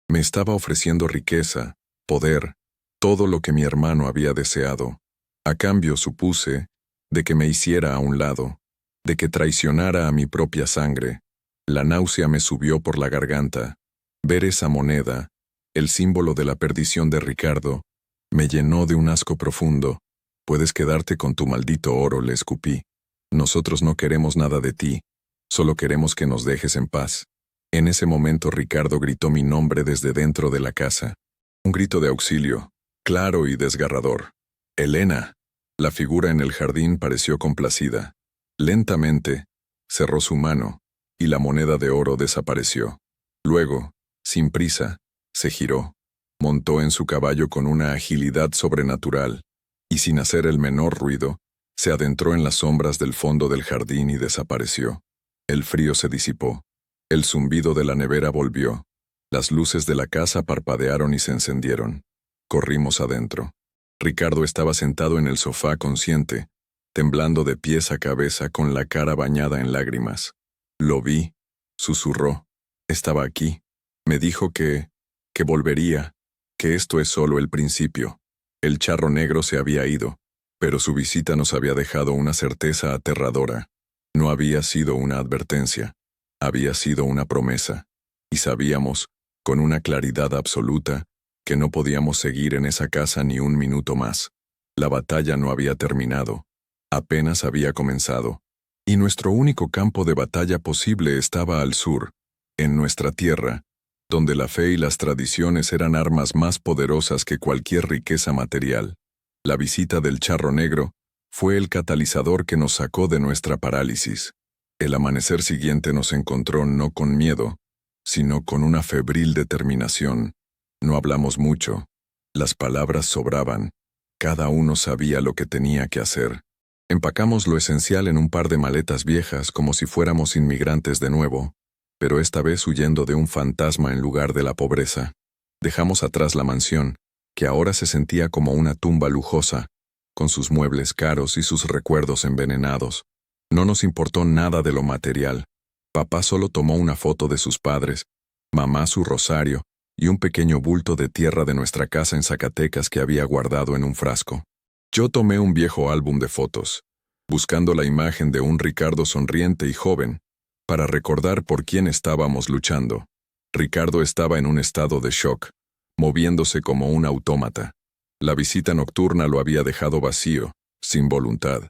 Me estaba ofreciendo riqueza, poder, todo lo que mi hermano había deseado. A cambio, supuse, de que me hiciera a un lado, de que traicionara a mi propia sangre. La náusea me subió por la garganta. Ver esa moneda, el símbolo de la perdición de Ricardo, me llenó de un asco profundo. «Puedes quedarte con tu maldito oro», le escupí. «Nosotros no queremos nada de ti, solo queremos que nos dejes en paz». En ese momento Ricardo gritó mi nombre desde dentro de la casa. Un grito de auxilio, claro y desgarrador. «Elena». La figura en el jardín pareció complacida. Lentamente, cerró su mano, y la moneda de oro desapareció. Luego, sin prisa, se giró, montó en su caballo con una agilidad sobrenatural, y sin hacer el menor ruido, se adentró en las sombras del fondo del jardín y desapareció. El frío se disipó. El zumbido de la nevera volvió. Las luces de la casa parpadearon y se encendieron. Corrimos adentro. Ricardo estaba sentado en el sofá consciente, temblando de pies a cabeza con la cara bañada en lágrimas. Lo vi, susurró. Estaba aquí. Me dijo que volvería, que esto es solo el principio. El charro negro se había ido, pero su visita nos había dejado una certeza aterradora. No había sido una advertencia, había sido una promesa, y sabíamos, con una claridad absoluta, que no podíamos seguir en esa casa ni un minuto más. La batalla no había terminado. Apenas había comenzado, y nuestro único campo de batalla posible estaba al sur, en nuestra tierra, donde la fe y las tradiciones eran armas más poderosas que cualquier riqueza material. La visita del charro negro fue el catalizador que nos sacó de nuestra parálisis. El amanecer siguiente nos encontró no con miedo, sino con una febril determinación. No hablamos mucho. Las palabras sobraban. Cada uno sabía lo que tenía que hacer. Empacamos lo esencial en un par de maletas viejas como si fuéramos inmigrantes de nuevo, pero esta vez huyendo de un fantasma en lugar de la pobreza. Dejamos atrás la mansión, que ahora se sentía como una tumba lujosa, con sus muebles caros y sus recuerdos envenenados. No nos importó nada de lo material. Papá solo tomó una foto de sus padres, mamá su rosario y un pequeño bulto de tierra de nuestra casa en Zacatecas que había guardado en un frasco. Yo tomé un viejo álbum de fotos, buscando la imagen de un Ricardo sonriente y joven, para recordar por quién estábamos luchando. Ricardo estaba en un estado de shock, moviéndose como un autómata. La visita nocturna lo había dejado vacío, sin voluntad.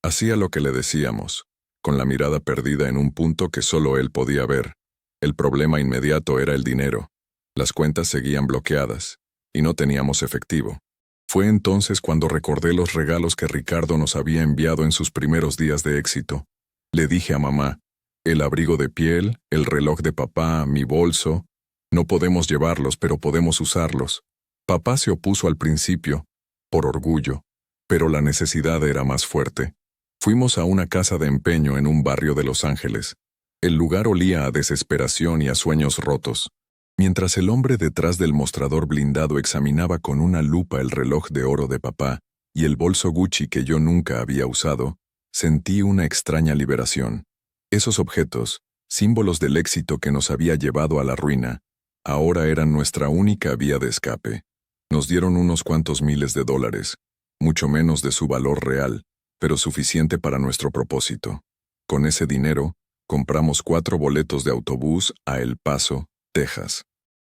Hacía lo que le decíamos, con la mirada perdida en un punto que solo él podía ver. El problema inmediato era el dinero. Las cuentas seguían bloqueadas, y no teníamos efectivo. Fue entonces cuando recordé los regalos que Ricardo nos había enviado en sus primeros días de éxito. Le dije a mamá, el abrigo de piel, el reloj de papá, mi bolso. No podemos llevarlos, pero podemos usarlos. Papá se opuso al principio, por orgullo, pero la necesidad era más fuerte. Fuimos a una casa de empeño en un barrio de Los Ángeles. El lugar olía a desesperación y a sueños rotos. Mientras el hombre detrás del mostrador blindado examinaba con una lupa el reloj de oro de papá y el bolso Gucci que yo nunca había usado, sentí una extraña liberación. Esos objetos, símbolos del éxito que nos había llevado a la ruina, ahora eran nuestra única vía de escape. Nos dieron unos cuantos miles de dólares, mucho menos de su valor real, pero suficiente para nuestro propósito. Con ese dinero, compramos 4 boletos de autobús a El Paso, Texas.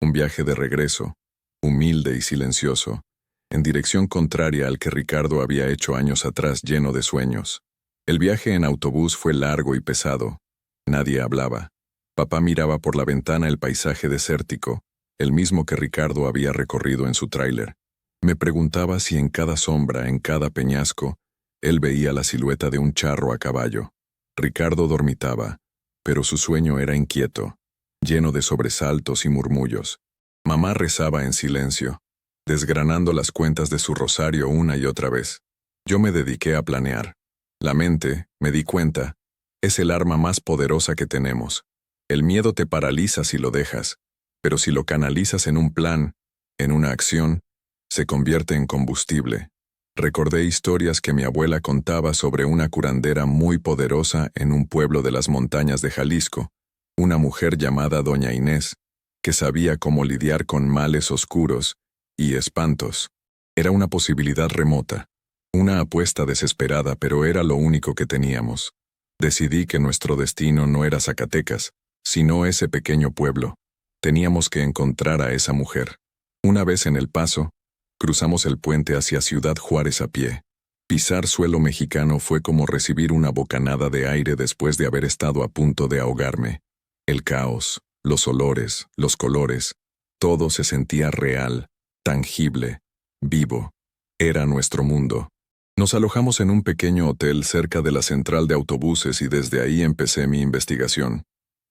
Un viaje de regreso, humilde y silencioso, en dirección contraria al que Ricardo había hecho años atrás lleno de sueños. El viaje en autobús fue largo y pesado. Nadie hablaba. Papá miraba por la ventana el paisaje desértico, el mismo que Ricardo había recorrido en su tráiler. Me preguntaba si en cada sombra, en cada peñasco, él veía la silueta de un charro a caballo. Ricardo dormitaba, pero su sueño era inquieto, lleno de sobresaltos y murmullos. Mamá rezaba en silencio, desgranando las cuentas de su rosario una y otra vez. Yo me dediqué a planear. La mente, me di cuenta, es el arma más poderosa que tenemos. El miedo te paraliza si lo dejas, pero si lo canalizas en un plan, en una acción, se convierte en combustible. Recordé historias que mi abuela contaba sobre una curandera muy poderosa en un pueblo de las montañas de Jalisco, una mujer llamada Doña Inés, que sabía cómo lidiar con males oscuros y espantos. Era una posibilidad remota, una apuesta desesperada, pero era lo único que teníamos. Decidí que nuestro destino no era Zacatecas, sino ese pequeño pueblo. Teníamos que encontrar a esa mujer. Una vez en El Paso, cruzamos el puente hacia Ciudad Juárez a pie. Pisar suelo mexicano fue como recibir una bocanada de aire después de haber estado a punto de ahogarme. El caos, los olores, los colores, todo se sentía real, tangible, vivo. Era nuestro mundo. Nos alojamos en un pequeño hotel cerca de la central de autobuses y desde ahí empecé mi investigación.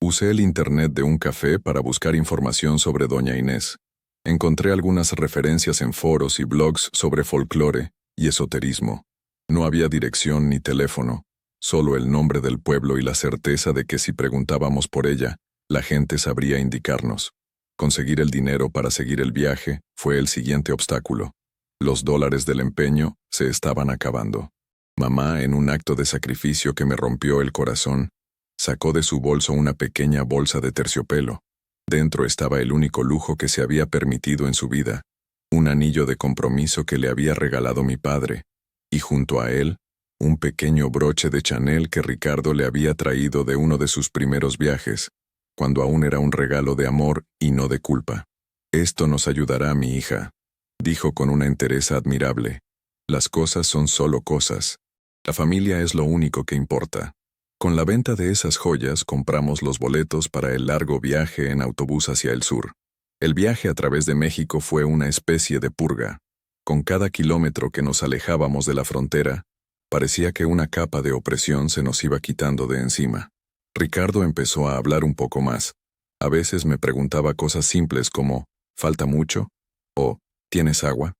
Usé el internet de un café para buscar información sobre Doña Inés. Encontré algunas referencias en foros y blogs sobre folclore y esoterismo. No había dirección ni teléfono, solo el nombre del pueblo y la certeza de que si preguntábamos por ella, la gente sabría indicarnos. Conseguir el dinero para seguir el viaje fue el siguiente obstáculo. Los dólares del empeño se estaban acabando. Mamá, en un acto de sacrificio que me rompió el corazón, sacó de su bolso una pequeña bolsa de terciopelo. Dentro estaba el único lujo que se había permitido en su vida, un anillo de compromiso que le había regalado mi padre, y junto a él, un pequeño broche de Chanel que Ricardo le había traído de uno de sus primeros viajes, cuando aún era un regalo de amor y no de culpa. «Esto nos ayudará, mi hija», dijo con una entereza admirable. «Las cosas son solo cosas. La familia es lo único que importa. Con la venta de esas joyas compramos los boletos para el largo viaje en autobús hacia el sur. El viaje a través de México fue una especie de purga. Con cada kilómetro que nos alejábamos de la frontera, parecía que una capa de opresión se nos iba quitando de encima. Ricardo empezó a hablar un poco más. A veces me preguntaba cosas simples como, ¿falta mucho? O, ¿tienes agua?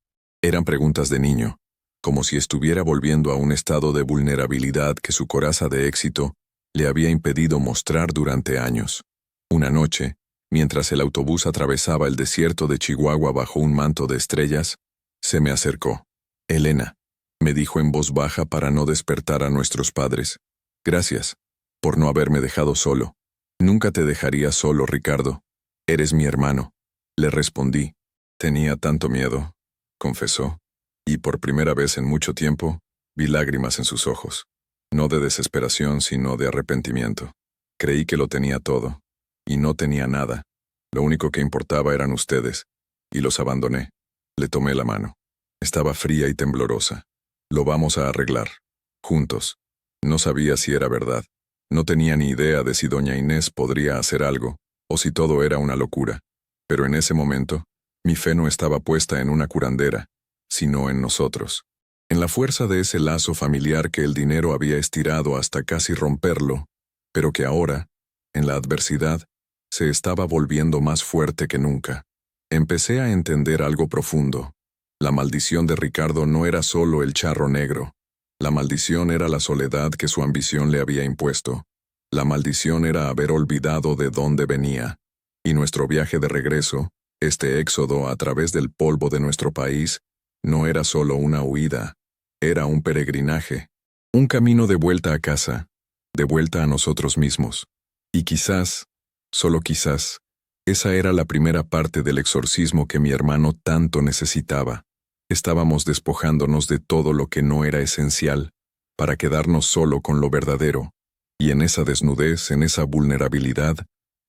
Eran preguntas de niño, como si estuviera volviendo a un estado de vulnerabilidad que su coraza de éxito le había impedido mostrar durante años. Una noche, mientras el autobús atravesaba el desierto de Chihuahua bajo un manto de estrellas, se me acercó. «Elena», me dijo en voz baja para no despertar a nuestros padres. «Gracias por no haberme dejado solo». «Nunca te dejaría solo, Ricardo. Eres mi hermano», le respondí. «Tenía tanto miedo», confesó, y por primera vez en mucho tiempo vi lágrimas en sus ojos. No de desesperación, sino de arrepentimiento. Creí que lo tenía todo, y no tenía nada. Lo único que importaba eran ustedes, y los abandoné. Le tomé la mano. Estaba fría y temblorosa. «Lo vamos a arreglar. Juntos». No sabía si era verdad. No tenía ni idea de si doña Inés podría hacer algo, o si todo era una locura. Pero en ese momento, mi fe no estaba puesta en una curandera, sino en nosotros. En la fuerza de ese lazo familiar que el dinero había estirado hasta casi romperlo, pero que ahora, en la adversidad, se estaba volviendo más fuerte que nunca. Empecé a entender algo profundo. La maldición de Ricardo no era solo el charro negro. La maldición era la soledad que su ambición le había impuesto. La maldición era haber olvidado de dónde venía. Y nuestro viaje de regreso, este éxodo a través del polvo de nuestro país, no era solo una huida, era un peregrinaje, un camino de vuelta a casa, de vuelta a nosotros mismos. Y quizás, solo quizás, esa era la primera parte del exorcismo que mi hermano tanto necesitaba. Estábamos despojándonos de todo lo que no era esencial, para quedarnos solo con lo verdadero, y en esa desnudez, en esa vulnerabilidad,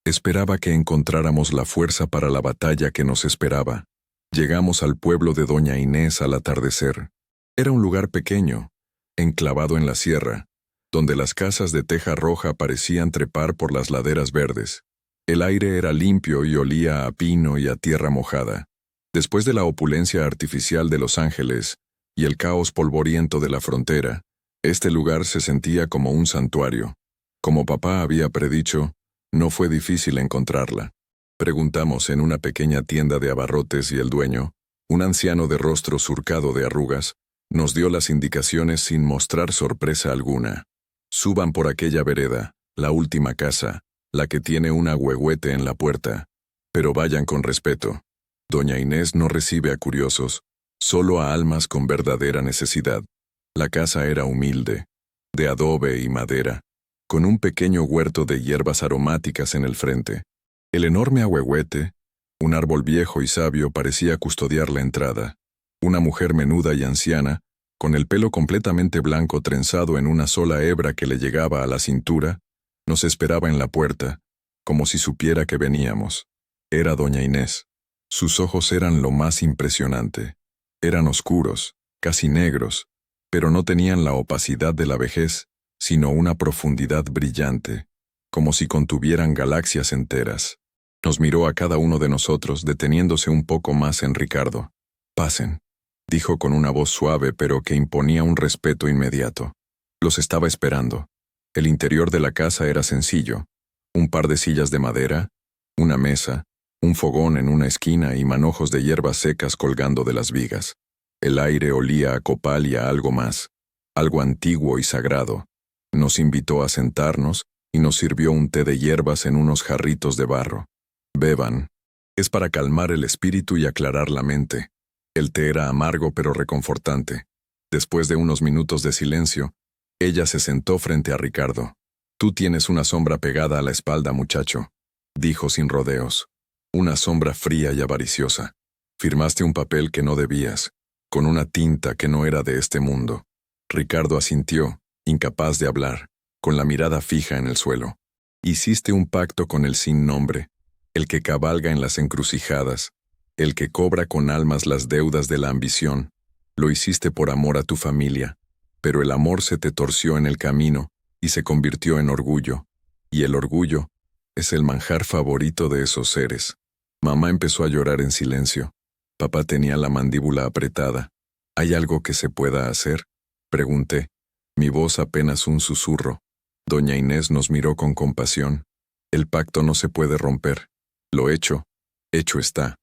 esperaba que encontráramos la fuerza para la batalla que nos esperaba. Llegamos al pueblo de doña Inés al atardecer. Era un lugar pequeño, enclavado en la sierra, donde las casas de teja roja parecían trepar por las laderas verdes. El aire era limpio y olía a pino y a tierra mojada. Después de la opulencia artificial de Los Ángeles y el caos polvoriento de la frontera, este lugar se sentía como un santuario. Como papá había predicho, no fue difícil encontrarla. Preguntamos en una pequeña tienda de abarrotes y el dueño, un anciano de rostro surcado de arrugas, nos dio las indicaciones sin mostrar sorpresa alguna. «Suban por aquella vereda, la última casa, la que tiene un agüehuete en la puerta. Pero vayan con respeto. Doña Inés no recibe a curiosos, solo a almas con verdadera necesidad». La casa era humilde, de adobe y madera, con un pequeño huerto de hierbas aromáticas en el frente. El enorme agüehuete, un árbol viejo y sabio, parecía custodiar la entrada. Una mujer menuda y anciana, con el pelo completamente blanco trenzado en una sola hebra que le llegaba a la cintura, nos esperaba en la puerta, como si supiera que veníamos. Era doña Inés. Sus ojos eran lo más impresionante. Eran oscuros, casi negros, pero no tenían la opacidad de la vejez, sino una profundidad brillante, como si contuvieran galaxias enteras. Nos miró a cada uno de nosotros, deteniéndose un poco más en Ricardo. «Pasen», dijo con una voz suave pero que imponía un respeto inmediato. Los estaba esperando. El interior de la casa era sencillo. Un par de sillas de madera, una mesa, un fogón en una esquina y manojos de hierbas secas colgando de las vigas. El aire olía a copal y a algo más, algo antiguo y sagrado. Nos invitó a sentarnos y nos sirvió un té de hierbas en unos jarritos de barro. «Beban. Es para calmar el espíritu y aclarar la mente». El té era amargo pero reconfortante. Después de unos minutos de silencio, ella se sentó frente a Ricardo. «Tú tienes una sombra pegada a la espalda, muchacho», dijo sin rodeos. «Una sombra fría y avariciosa. Firmaste un papel que no debías, con una tinta que no era de este mundo». Ricardo asintió, incapaz de hablar, con la mirada fija en el suelo. «Hiciste un pacto con el sin nombre, el que cabalga en las encrucijadas, el que cobra con almas las deudas de la ambición. Lo hiciste por amor a tu familia. pero el amor se te torció en el camino y se convirtió en orgullo. Y el orgullo es el manjar favorito de esos seres. Mamá empezó a llorar en silencio. Papá tenía la mandíbula apretada. ¿Hay algo que se pueda hacer?, pregunté. Mi voz apenas un susurro. Doña Inés nos miró con compasión. El pacto no se puede romper. Lo hecho está.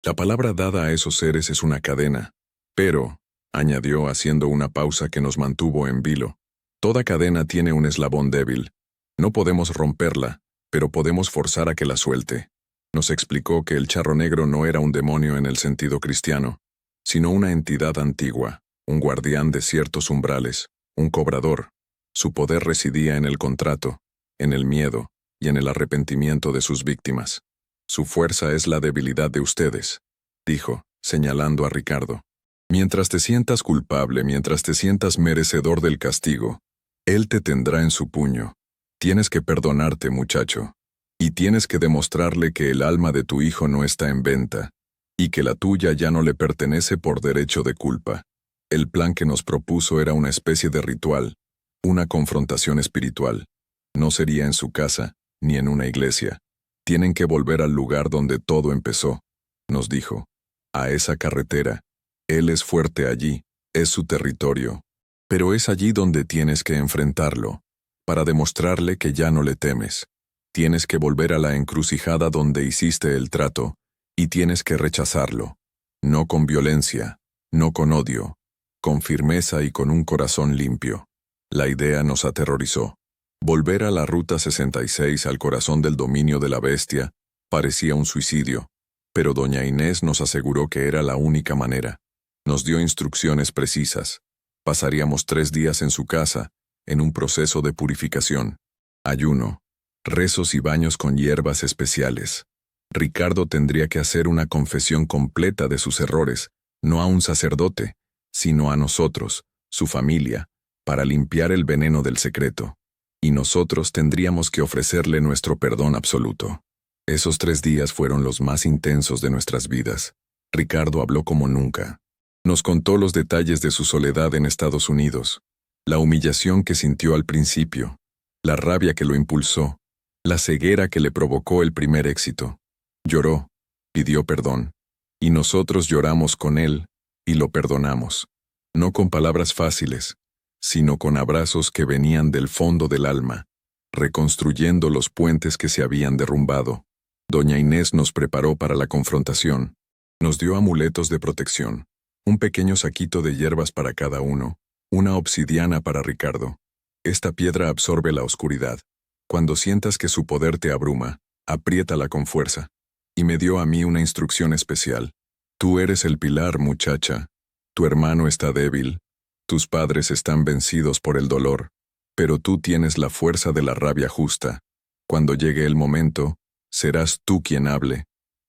La palabra dada a esos seres es una cadena. Pero, añadió haciendo una pausa que nos mantuvo en vilo, toda cadena tiene un eslabón débil. No podemos romperla, pero podemos forzar a que la suelte. Nos explicó que el charro negro no era un demonio en el sentido cristiano, sino una entidad antigua, un guardián de ciertos umbrales, un cobrador. Su poder residía en el contrato, en el miedo y en el arrepentimiento de sus víctimas. Su fuerza es la debilidad de ustedes, dijo, señalando a Ricardo. Mientras te sientas culpable, mientras te sientas merecedor del castigo, él te tendrá en su puño. Tienes que perdonarte, muchacho. Y tienes que demostrarle que el alma de tu hijo no está en venta, y que la tuya ya no le pertenece por derecho de culpa. El plan que nos propuso era una especie de ritual, una confrontación espiritual. No sería en su casa, ni en una iglesia. Tienen que volver al lugar donde todo empezó, nos dijo. A esa carretera. Él es fuerte allí, es su territorio. Pero es allí donde tienes que enfrentarlo, para demostrarle que ya no le temes. Tienes que volver a la encrucijada donde hiciste el trato, y tienes que rechazarlo. No con violencia, no con odio, con firmeza y con un corazón limpio. La idea nos aterrorizó. Volver a la Ruta 66 al corazón del dominio de la bestia parecía un suicidio, pero doña Inés nos aseguró que era la única manera. Nos dio instrucciones precisas. Pasaríamos 3 días en su casa, en un proceso de purificación. Ayuno, rezos y baños con hierbas especiales. Ricardo tendría que hacer una confesión completa de sus errores, no a un sacerdote, sino a nosotros, su familia, para limpiar el veneno del secreto. Y nosotros tendríamos que ofrecerle nuestro perdón absoluto. Esos 3 días fueron los más intensos de nuestras vidas. Ricardo habló como nunca. Nos contó los detalles de su soledad en Estados Unidos, la humillación que sintió al principio, la rabia que lo impulsó, la ceguera que le provocó el primer éxito. Lloró, pidió perdón, y nosotros lloramos con él y lo perdonamos, no con palabras fáciles, sino con abrazos que venían del fondo del alma, reconstruyendo los puentes que se habían derrumbado. Doña Inés nos preparó para la confrontación. Nos dio amuletos de protección, un pequeño saquito de hierbas para cada uno, una obsidiana para Ricardo. Esta piedra absorbe la oscuridad. Cuando sientas que su poder te abruma, apriétala con fuerza. Y me dio a mí una instrucción especial. Tú eres el pilar, muchacha. Tu hermano está débil. Tus padres están vencidos por el dolor, pero tú tienes la fuerza de la rabia justa. Cuando llegue el momento, serás tú quien hable.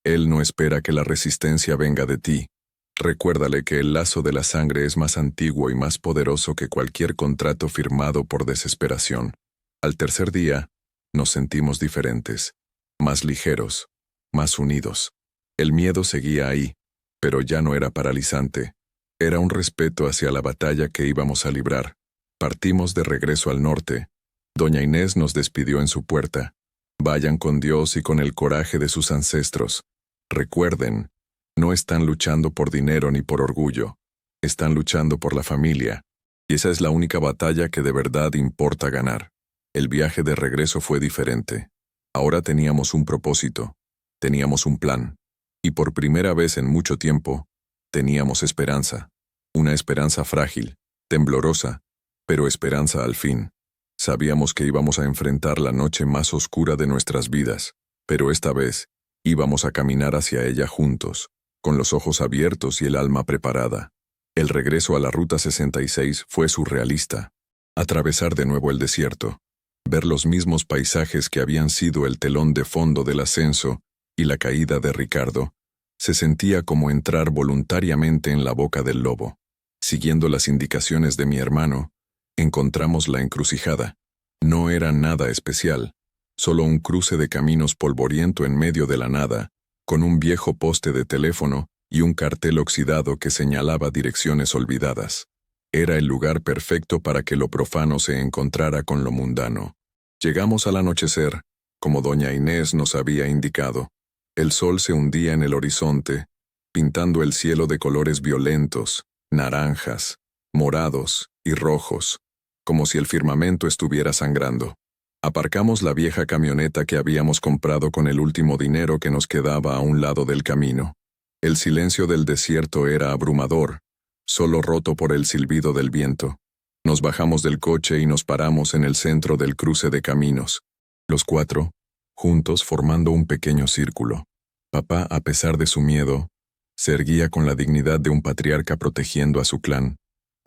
Él no espera que la resistencia venga de ti. Recuérdale que el lazo de la sangre es más antiguo y más poderoso que cualquier contrato firmado por desesperación. Al tercer día, nos sentimos diferentes, más ligeros, más unidos. El miedo seguía ahí, pero ya no era paralizante. Era un respeto hacia la batalla que íbamos a librar. Partimos de regreso al norte. Doña Inés nos despidió en su puerta. Vayan con Dios y con el coraje de sus ancestros. Recuerden, no están luchando por dinero ni por orgullo. Están luchando por la familia. Y esa es la única batalla que de verdad importa ganar. El viaje de regreso fue diferente. Ahora teníamos un propósito. Teníamos un plan. Y por primera vez en mucho tiempo, teníamos esperanza. Una esperanza frágil, temblorosa, pero esperanza al fin. Sabíamos que íbamos a enfrentar la noche más oscura de nuestras vidas, pero esta vez íbamos a caminar hacia ella juntos, con los ojos abiertos y el alma preparada. El regreso a la Ruta 66 fue surrealista. Atravesar de nuevo el desierto, ver los mismos paisajes que habían sido el telón de fondo del ascenso y la caída de Ricardo, se sentía como entrar voluntariamente en la boca del lobo. Siguiendo las indicaciones de mi hermano, encontramos la encrucijada. No era nada especial, solo un cruce de caminos polvoriento en medio de la nada, con un viejo poste de teléfono y un cartel oxidado que señalaba direcciones olvidadas. Era el lugar perfecto para que lo profano se encontrara con lo mundano. Llegamos al anochecer, como doña Inés nos había indicado. El sol se hundía en el horizonte, pintando el cielo de colores violentos, naranjas, morados y rojos, como si el firmamento estuviera sangrando. Aparcamos la vieja camioneta que habíamos comprado con el último dinero que nos quedaba a un lado del camino. El silencio del desierto era abrumador, solo roto por el silbido del viento. Nos bajamos del coche y nos paramos en el centro del cruce de caminos, los cuatro, juntos formando un pequeño círculo. Papá, a pesar de su miedo, se erguía con la dignidad de un patriarca protegiendo a su clan.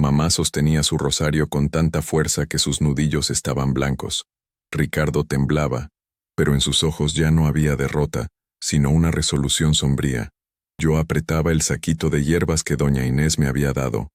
Mamá sostenía su rosario con tanta fuerza que sus nudillos estaban blancos. Ricardo temblaba, pero en sus ojos ya no había derrota, sino una resolución sombría. Yo apretaba el saquito de hierbas que doña Inés me había dado.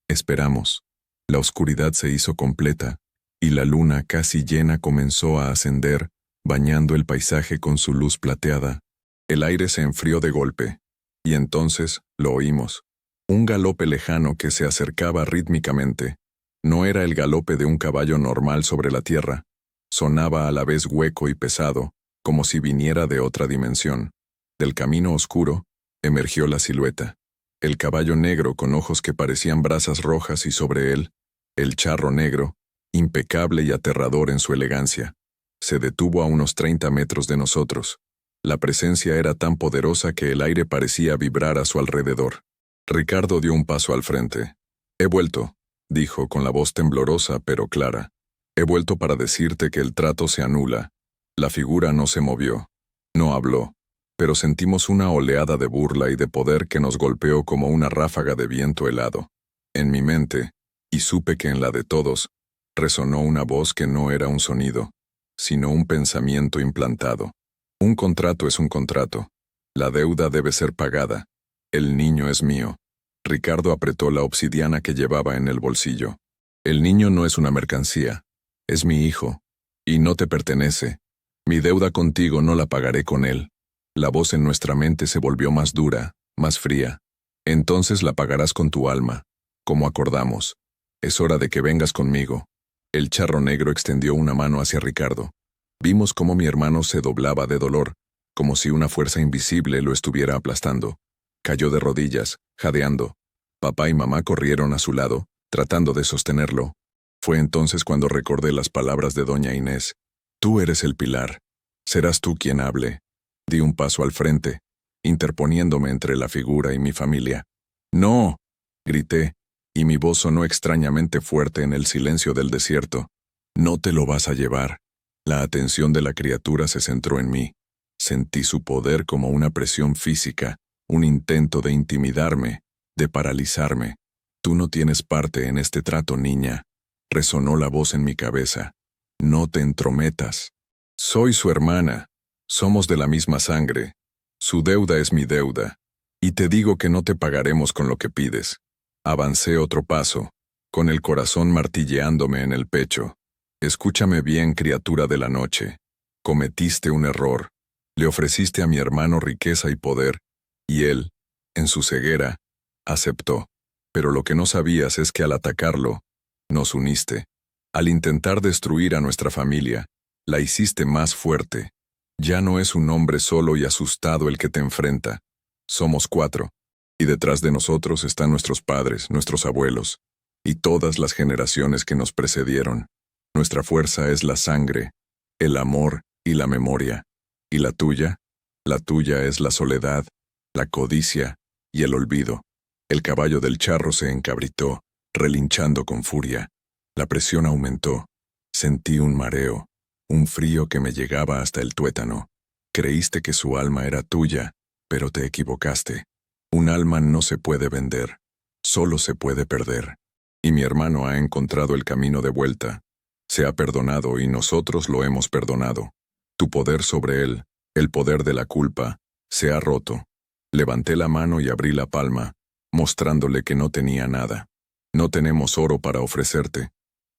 Esperamos. La oscuridad se hizo completa, y la luna casi llena comenzó a ascender, bañando el paisaje con su luz plateada. El aire se enfrió de golpe, y entonces lo oímos. Un galope lejano que se acercaba rítmicamente. No era el galope de un caballo normal sobre la tierra. Sonaba a la vez hueco y pesado, como si viniera de otra dimensión. Del camino oscuro, emergió la silueta. El caballo negro con ojos que parecían brasas rojas y sobre él, el charro negro, impecable y aterrador en su elegancia. Se detuvo a unos 30 metros de nosotros. La presencia era tan poderosa que el aire parecía vibrar a su alrededor. Ricardo dio un paso al frente. «He vuelto», dijo con la voz temblorosa pero clara. «He vuelto para decirte que el trato se anula». La figura no se movió. No habló. Pero sentimos una oleada de burla y de poder que nos golpeó como una ráfaga de viento helado. En mi mente, y supe que en la de todos, resonó una voz que no era un sonido, sino un pensamiento implantado. Un contrato es un contrato. La deuda debe ser pagada. El niño es mío. Ricardo apretó la obsidiana que llevaba en el bolsillo. El niño no es una mercancía. Es mi hijo. Y no te pertenece. Mi deuda contigo no la pagaré con él. La voz en nuestra mente se volvió más dura, más fría. Entonces la pagarás con tu alma, como acordamos. Es hora de que vengas conmigo. El charro negro extendió una mano hacia Ricardo. Vimos cómo mi hermano se doblaba de dolor, como si una fuerza invisible lo estuviera aplastando. Cayó de rodillas, jadeando. Papá y mamá corrieron a su lado, tratando de sostenerlo. Fue entonces cuando recordé las palabras de doña Inés. Tú eres el pilar. Serás tú quien hable. Di un paso al frente, interponiéndome entre la figura y mi familia. «¡No!», grité, y mi voz sonó extrañamente fuerte en el silencio del desierto. «No te lo vas a llevar». La atención de la criatura se centró en mí. Sentí su poder como una presión física, un intento de intimidarme, de paralizarme. «Tú no tienes parte en este trato, niña», resonó la voz en mi cabeza. «No te entrometas. Soy su hermana. Somos de la misma sangre. Su deuda es mi deuda. Y te digo que no te pagaremos con lo que pides». Avancé otro paso, con el corazón martilleándome en el pecho. «Escúchame bien, criatura de la noche. Cometiste un error. Le ofreciste a mi hermano riqueza y poder, y él, en su ceguera, aceptó. Pero lo que no sabías es que al atacarlo, nos uniste. Al intentar destruir a nuestra familia, la hiciste más fuerte. Ya no es un hombre solo y asustado el que te enfrenta. Somos 4, y detrás de nosotros están nuestros padres, nuestros abuelos, y todas las generaciones que nos precedieron. Nuestra fuerza es la sangre, el amor y la memoria. ¿Y la tuya? La tuya es la soledad, la codicia y el olvido». El caballo del charro se encabritó, relinchando con furia. La presión aumentó. Sentí un mareo, un frío que me llegaba hasta el tuétano. Creíste que su alma era tuya, pero te equivocaste. Un alma no se puede vender, solo se puede perder. Y mi hermano ha encontrado el camino de vuelta. Se ha perdonado y nosotros lo hemos perdonado. Tu poder sobre él, el poder de la culpa, se ha roto. Levanté la mano y abrí la palma, mostrándole que no tenía nada. No tenemos oro para ofrecerte.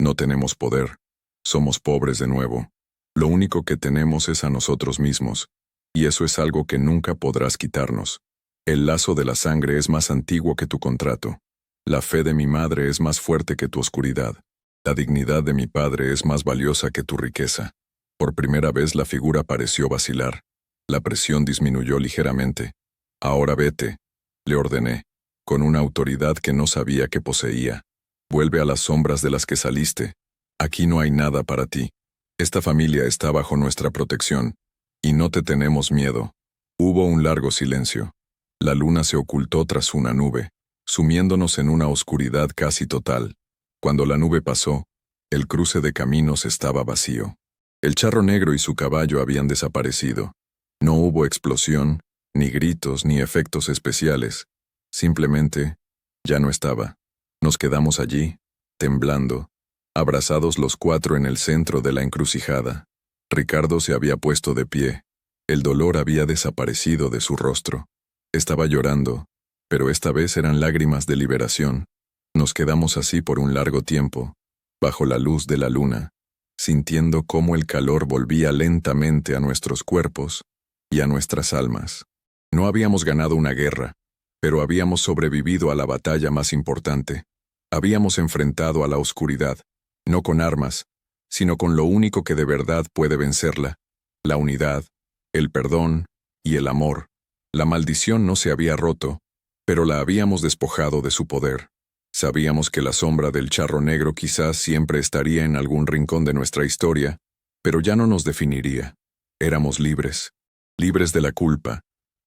No tenemos poder. Somos pobres de nuevo. Lo único que tenemos es a nosotros mismos, y eso es algo que nunca podrás quitarnos. El lazo de la sangre es más antiguo que tu contrato. La fe de mi madre es más fuerte que tu oscuridad. La dignidad de mi padre es más valiosa que tu riqueza. Por primera vez la figura pareció vacilar. La presión disminuyó ligeramente. Ahora vete, le ordené, con una autoridad que no sabía que poseía. Vuelve a las sombras de las que saliste. Aquí no hay nada para ti. Esta familia está bajo nuestra protección, y no te tenemos miedo. Hubo un largo silencio. La luna se ocultó tras una nube, sumiéndonos en una oscuridad casi total. Cuando la nube pasó, el cruce de caminos estaba vacío. El charro negro y su caballo habían desaparecido. No hubo explosión, ni gritos, ni efectos especiales. Simplemente, ya no estaba. Nos quedamos allí, temblando, abrazados los cuatro en el centro de la encrucijada. Ricardo se había puesto de pie. El dolor había desaparecido de su rostro. Estaba llorando, pero esta vez eran lágrimas de liberación. Nos quedamos así por un largo tiempo, bajo la luz de la luna, sintiendo cómo el calor volvía lentamente a nuestros cuerpos y a nuestras almas. No habíamos ganado una guerra, pero habíamos sobrevivido a la batalla más importante. Habíamos enfrentado a la oscuridad, no con armas, sino con lo único que de verdad puede vencerla: la unidad, el perdón y el amor. La maldición no se había roto, pero la habíamos despojado de su poder. Sabíamos que la sombra del charro negro quizás siempre estaría en algún rincón de nuestra historia, pero ya no nos definiría. Éramos libres, libres de la culpa,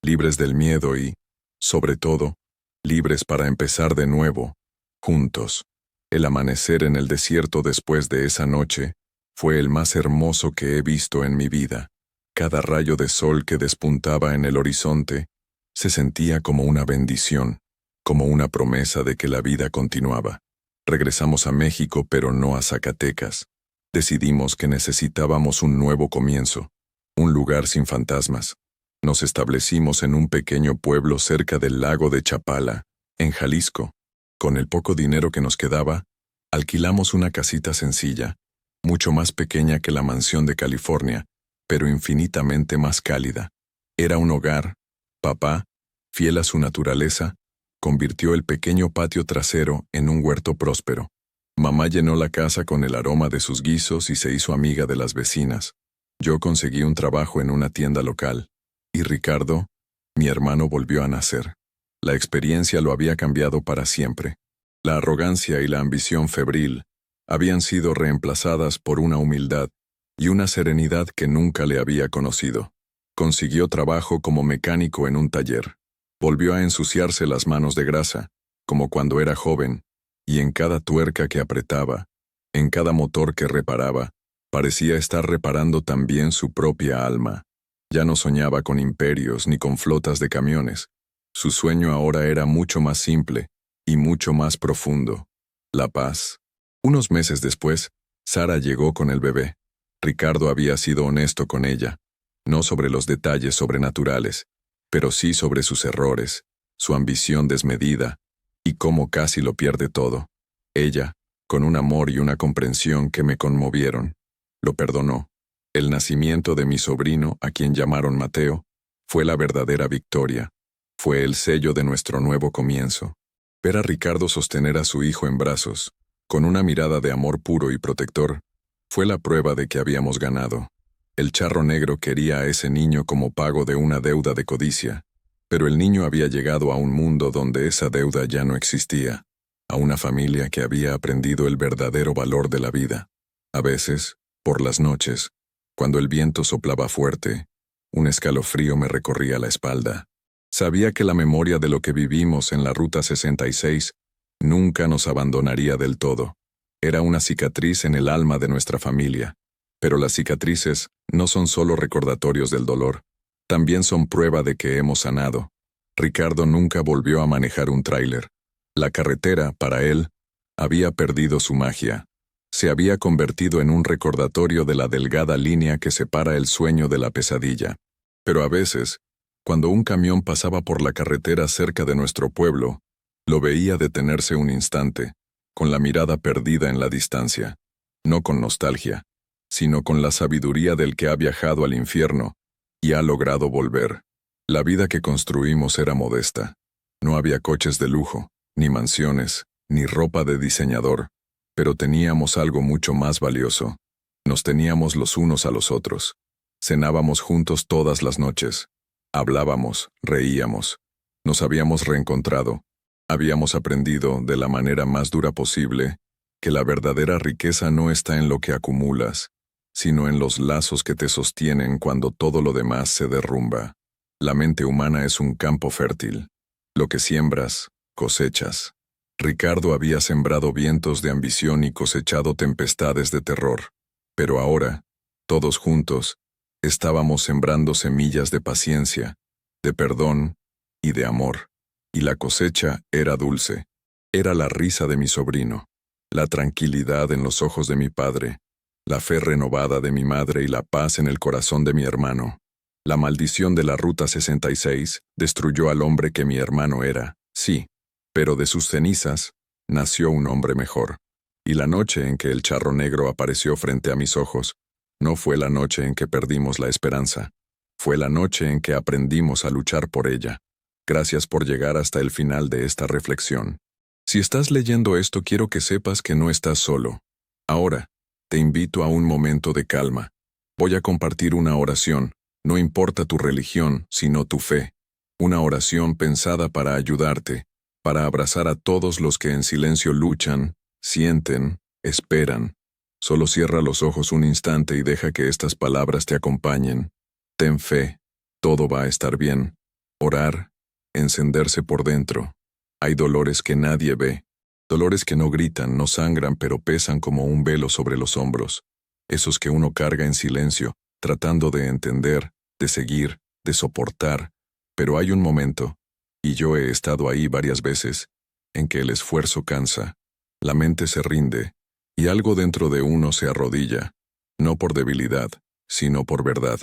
libres del miedo y, sobre todo, libres para empezar de nuevo, juntos. El amanecer en el desierto después de esa noche fue el más hermoso que he visto en mi vida. Cada rayo de sol que despuntaba en el horizonte se sentía como una bendición, como una promesa de que la vida continuaba. Regresamos a México, pero no a Zacatecas. Decidimos que necesitábamos un nuevo comienzo, un lugar sin fantasmas. Nos establecimos en un pequeño pueblo cerca del lago de Chapala, en Jalisco. Con el poco dinero que nos quedaba, alquilamos una casita sencilla, mucho más pequeña que la mansión de California, pero infinitamente más cálida. Era un hogar. Papá, fiel a su naturaleza, convirtió el pequeño patio trasero en un huerto próspero. Mamá llenó la casa con el aroma de sus guisos y se hizo amiga de las vecinas. Yo conseguí un trabajo en una tienda local. Y Ricardo, mi hermano, volvió a nacer. La experiencia lo había cambiado para siempre. La arrogancia y la ambición febril habían sido reemplazadas por una humildad y una serenidad que nunca le había conocido. Consiguió trabajo como mecánico en un taller. Volvió a ensuciarse las manos de grasa, como cuando era joven, y en cada tuerca que apretaba, en cada motor que reparaba, parecía estar reparando también su propia alma. Ya no soñaba con imperios ni con flotas de camiones. Su sueño ahora era mucho más simple y mucho más profundo: la paz. Unos meses después, Sara llegó con el bebé. Ricardo había sido honesto con ella, no sobre los detalles sobrenaturales, pero sí sobre sus errores, su ambición desmedida, y cómo casi lo pierde todo. Ella, con un amor y una comprensión que me conmovieron, lo perdonó. El nacimiento de mi sobrino, a quien llamaron Mateo, fue la verdadera victoria. Fue el sello de nuestro nuevo comienzo. Ver a Ricardo sostener a su hijo en brazos, con una mirada de amor puro y protector, fue la prueba de que habíamos ganado. El charro negro quería a ese niño como pago de una deuda de codicia, pero el niño había llegado a un mundo donde esa deuda ya no existía, a una familia que había aprendido el verdadero valor de la vida. A veces, por las noches, cuando el viento soplaba fuerte, un escalofrío me recorría la espalda. Sabía que la memoria de lo que vivimos en la Ruta 66 nunca nos abandonaría del todo. Era una cicatriz en el alma de nuestra familia. Pero las cicatrices no son solo recordatorios del dolor, también son prueba de que hemos sanado. Ricardo nunca volvió a manejar un tráiler. La carretera, para él, había perdido su magia. Se había convertido en un recordatorio de la delgada línea que separa el sueño de la pesadilla. Pero a veces, cuando un camión pasaba por la carretera cerca de nuestro pueblo, lo veía detenerse un instante, con la mirada perdida en la distancia, no con nostalgia, sino con la sabiduría del que ha viajado al infierno y ha logrado volver. La vida que construimos era modesta. No había coches de lujo, ni mansiones, ni ropa de diseñador, pero teníamos algo mucho más valioso. Nos teníamos los unos a los otros. Cenábamos juntos todas las noches. Hablábamos, reíamos. Nos habíamos reencontrado. Habíamos aprendido, de la manera más dura posible, que la verdadera riqueza no está en lo que acumulas, sino en los lazos que te sostienen cuando todo lo demás se derrumba. La mente humana es un campo fértil. Lo que siembras, cosechas. Ricardo había sembrado vientos de ambición y cosechado tempestades de terror. Pero ahora, todos juntos, estábamos sembrando semillas de paciencia, de perdón y de amor. Y la cosecha era dulce. Era la risa de mi sobrino, la tranquilidad en los ojos de mi padre, la fe renovada de mi madre y la paz en el corazón de mi hermano. La maldición de la Ruta 66 destruyó al hombre que mi hermano era, sí, pero de sus cenizas nació un hombre mejor. Y la noche en que el charro negro apareció frente a mis ojos, no fue la noche en que perdimos la esperanza, fue la noche en que aprendimos a luchar por ella. Gracias por llegar hasta el final de esta reflexión. Si estás leyendo esto, quiero que sepas que no estás solo. Ahora, te invito a un momento de calma. Voy a compartir una oración, no importa tu religión, sino tu fe. Una oración pensada para ayudarte, para abrazar a todos los que en silencio luchan, sienten, esperan. Solo cierra los ojos un instante y deja que estas palabras te acompañen. Ten fe, todo va a estar bien. Orar, encenderse por dentro. Hay dolores que nadie ve, dolores que no gritan, no sangran, pero pesan como un velo sobre los hombros. Esos que uno carga en silencio, tratando de entender, de seguir, de soportar. Pero hay un momento, y yo he estado ahí varias veces, en que el esfuerzo cansa, la mente se rinde, y algo dentro de uno se arrodilla, no por debilidad, sino por verdad.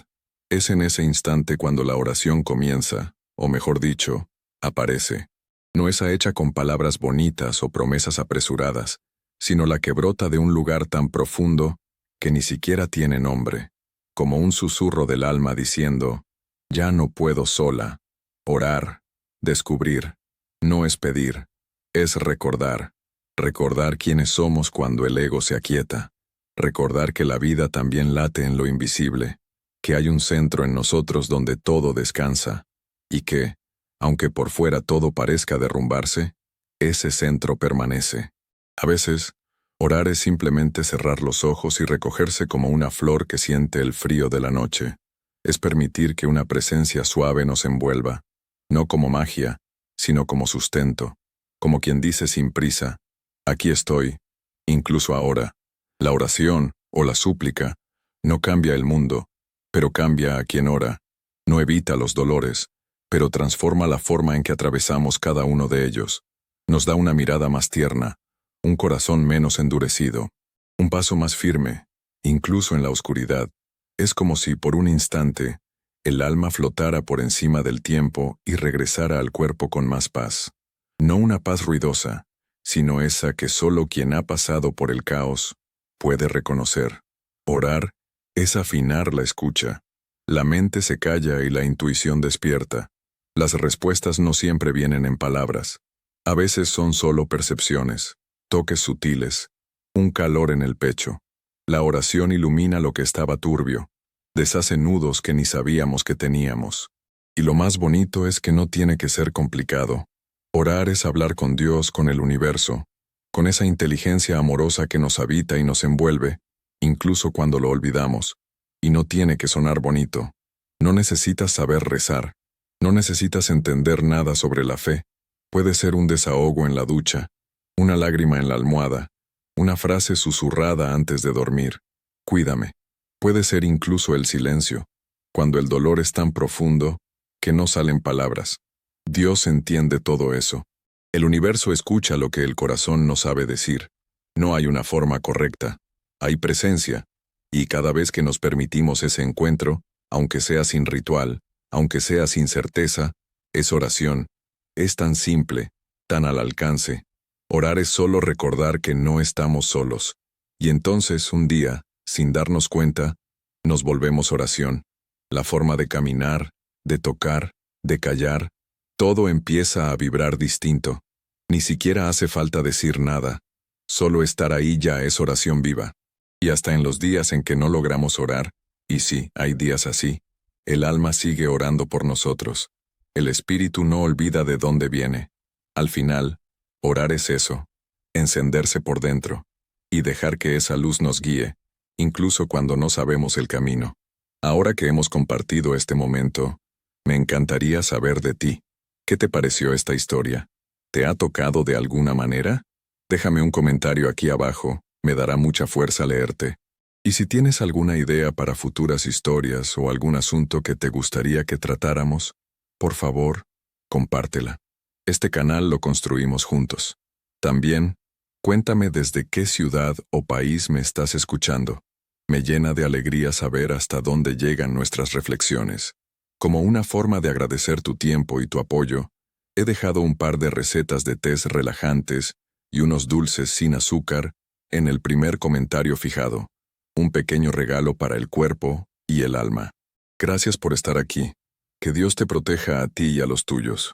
Es en ese instante cuando la oración comienza, o mejor dicho, aparece. No esa hecha con palabras bonitas o promesas apresuradas, sino la que brota de un lugar tan profundo que ni siquiera tiene nombre, como un susurro del alma diciendo, ya no puedo sola. Orar, descubrir, no es pedir, es recordar. Recordar quiénes somos cuando el ego se aquieta. Recordar que la vida también late en lo invisible, que hay un centro en nosotros donde todo descansa, y que, aunque por fuera todo parezca derrumbarse, ese centro permanece. A veces, orar es simplemente cerrar los ojos y recogerse como una flor que siente el frío de la noche. Es permitir que una presencia suave nos envuelva, no como magia, sino como sustento, como quien dice sin prisa, aquí estoy, incluso ahora. La oración, o la súplica, no cambia el mundo, pero cambia a quien ora. No evita los dolores, pero transforma la forma en que atravesamos cada uno de ellos. Nos da una mirada más tierna, un corazón menos endurecido, un paso más firme, incluso en la oscuridad. Es como si, por un instante, el alma flotara por encima del tiempo y regresara al cuerpo con más paz. No una paz ruidosa, sino esa que solo quien ha pasado por el caos puede reconocer. Orar es afinar la escucha. La mente se calla y la intuición despierta. Las respuestas no siempre vienen en palabras. A veces son solo percepciones, toques sutiles, un calor en el pecho. La oración ilumina lo que estaba turbio, deshace nudos que ni sabíamos que teníamos. Y lo más bonito es que no tiene que ser complicado. Orar es hablar con Dios, con el universo, con esa inteligencia amorosa que nos habita y nos envuelve, incluso cuando lo olvidamos. Y no tiene que sonar bonito. No necesitas saber rezar. No necesitas entender nada sobre la fe. Puede ser un desahogo en la ducha, una lágrima en la almohada, una frase susurrada antes de dormir. Cuídame. Puede ser incluso el silencio, cuando el dolor es tan profundo que no salen palabras. Dios entiende todo eso. El universo escucha lo que el corazón no sabe decir. No hay una forma correcta. Hay presencia. Y cada vez que nos permitimos ese encuentro, aunque sea sin ritual, aunque sea sin certeza, es oración. Es tan simple, tan al alcance. Orar es solo recordar que no estamos solos. Y entonces, un día, sin darnos cuenta, nos volvemos oración. La forma de caminar, de tocar, de callar, todo empieza a vibrar distinto. Ni siquiera hace falta decir nada. Solo estar ahí ya es oración viva. Y hasta en los días en que no logramos orar, y sí, hay días así, el alma sigue orando por nosotros. El espíritu no olvida de dónde viene. Al final, orar es eso, encenderse por dentro, y dejar que esa luz nos guíe, incluso cuando no sabemos el camino. Ahora que hemos compartido este momento, me encantaría saber de ti. ¿Qué te pareció esta historia? ¿Te ha tocado de alguna manera? Déjame un comentario aquí abajo, me dará mucha fuerza leerte. Y si tienes alguna idea para futuras historias o algún asunto que te gustaría que tratáramos, por favor, compártela. Este canal lo construimos juntos. También, cuéntame desde qué ciudad o país me estás escuchando. Me llena de alegría saber hasta dónde llegan nuestras reflexiones. Como una forma de agradecer tu tiempo y tu apoyo, he dejado un par de recetas de tés relajantes y unos dulces sin azúcar en el primer comentario fijado. Un pequeño regalo para el cuerpo y el alma. Gracias por estar aquí. Que Dios te proteja a ti y a los tuyos.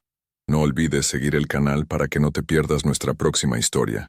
No olvides seguir el canal para que no te pierdas nuestra próxima historia.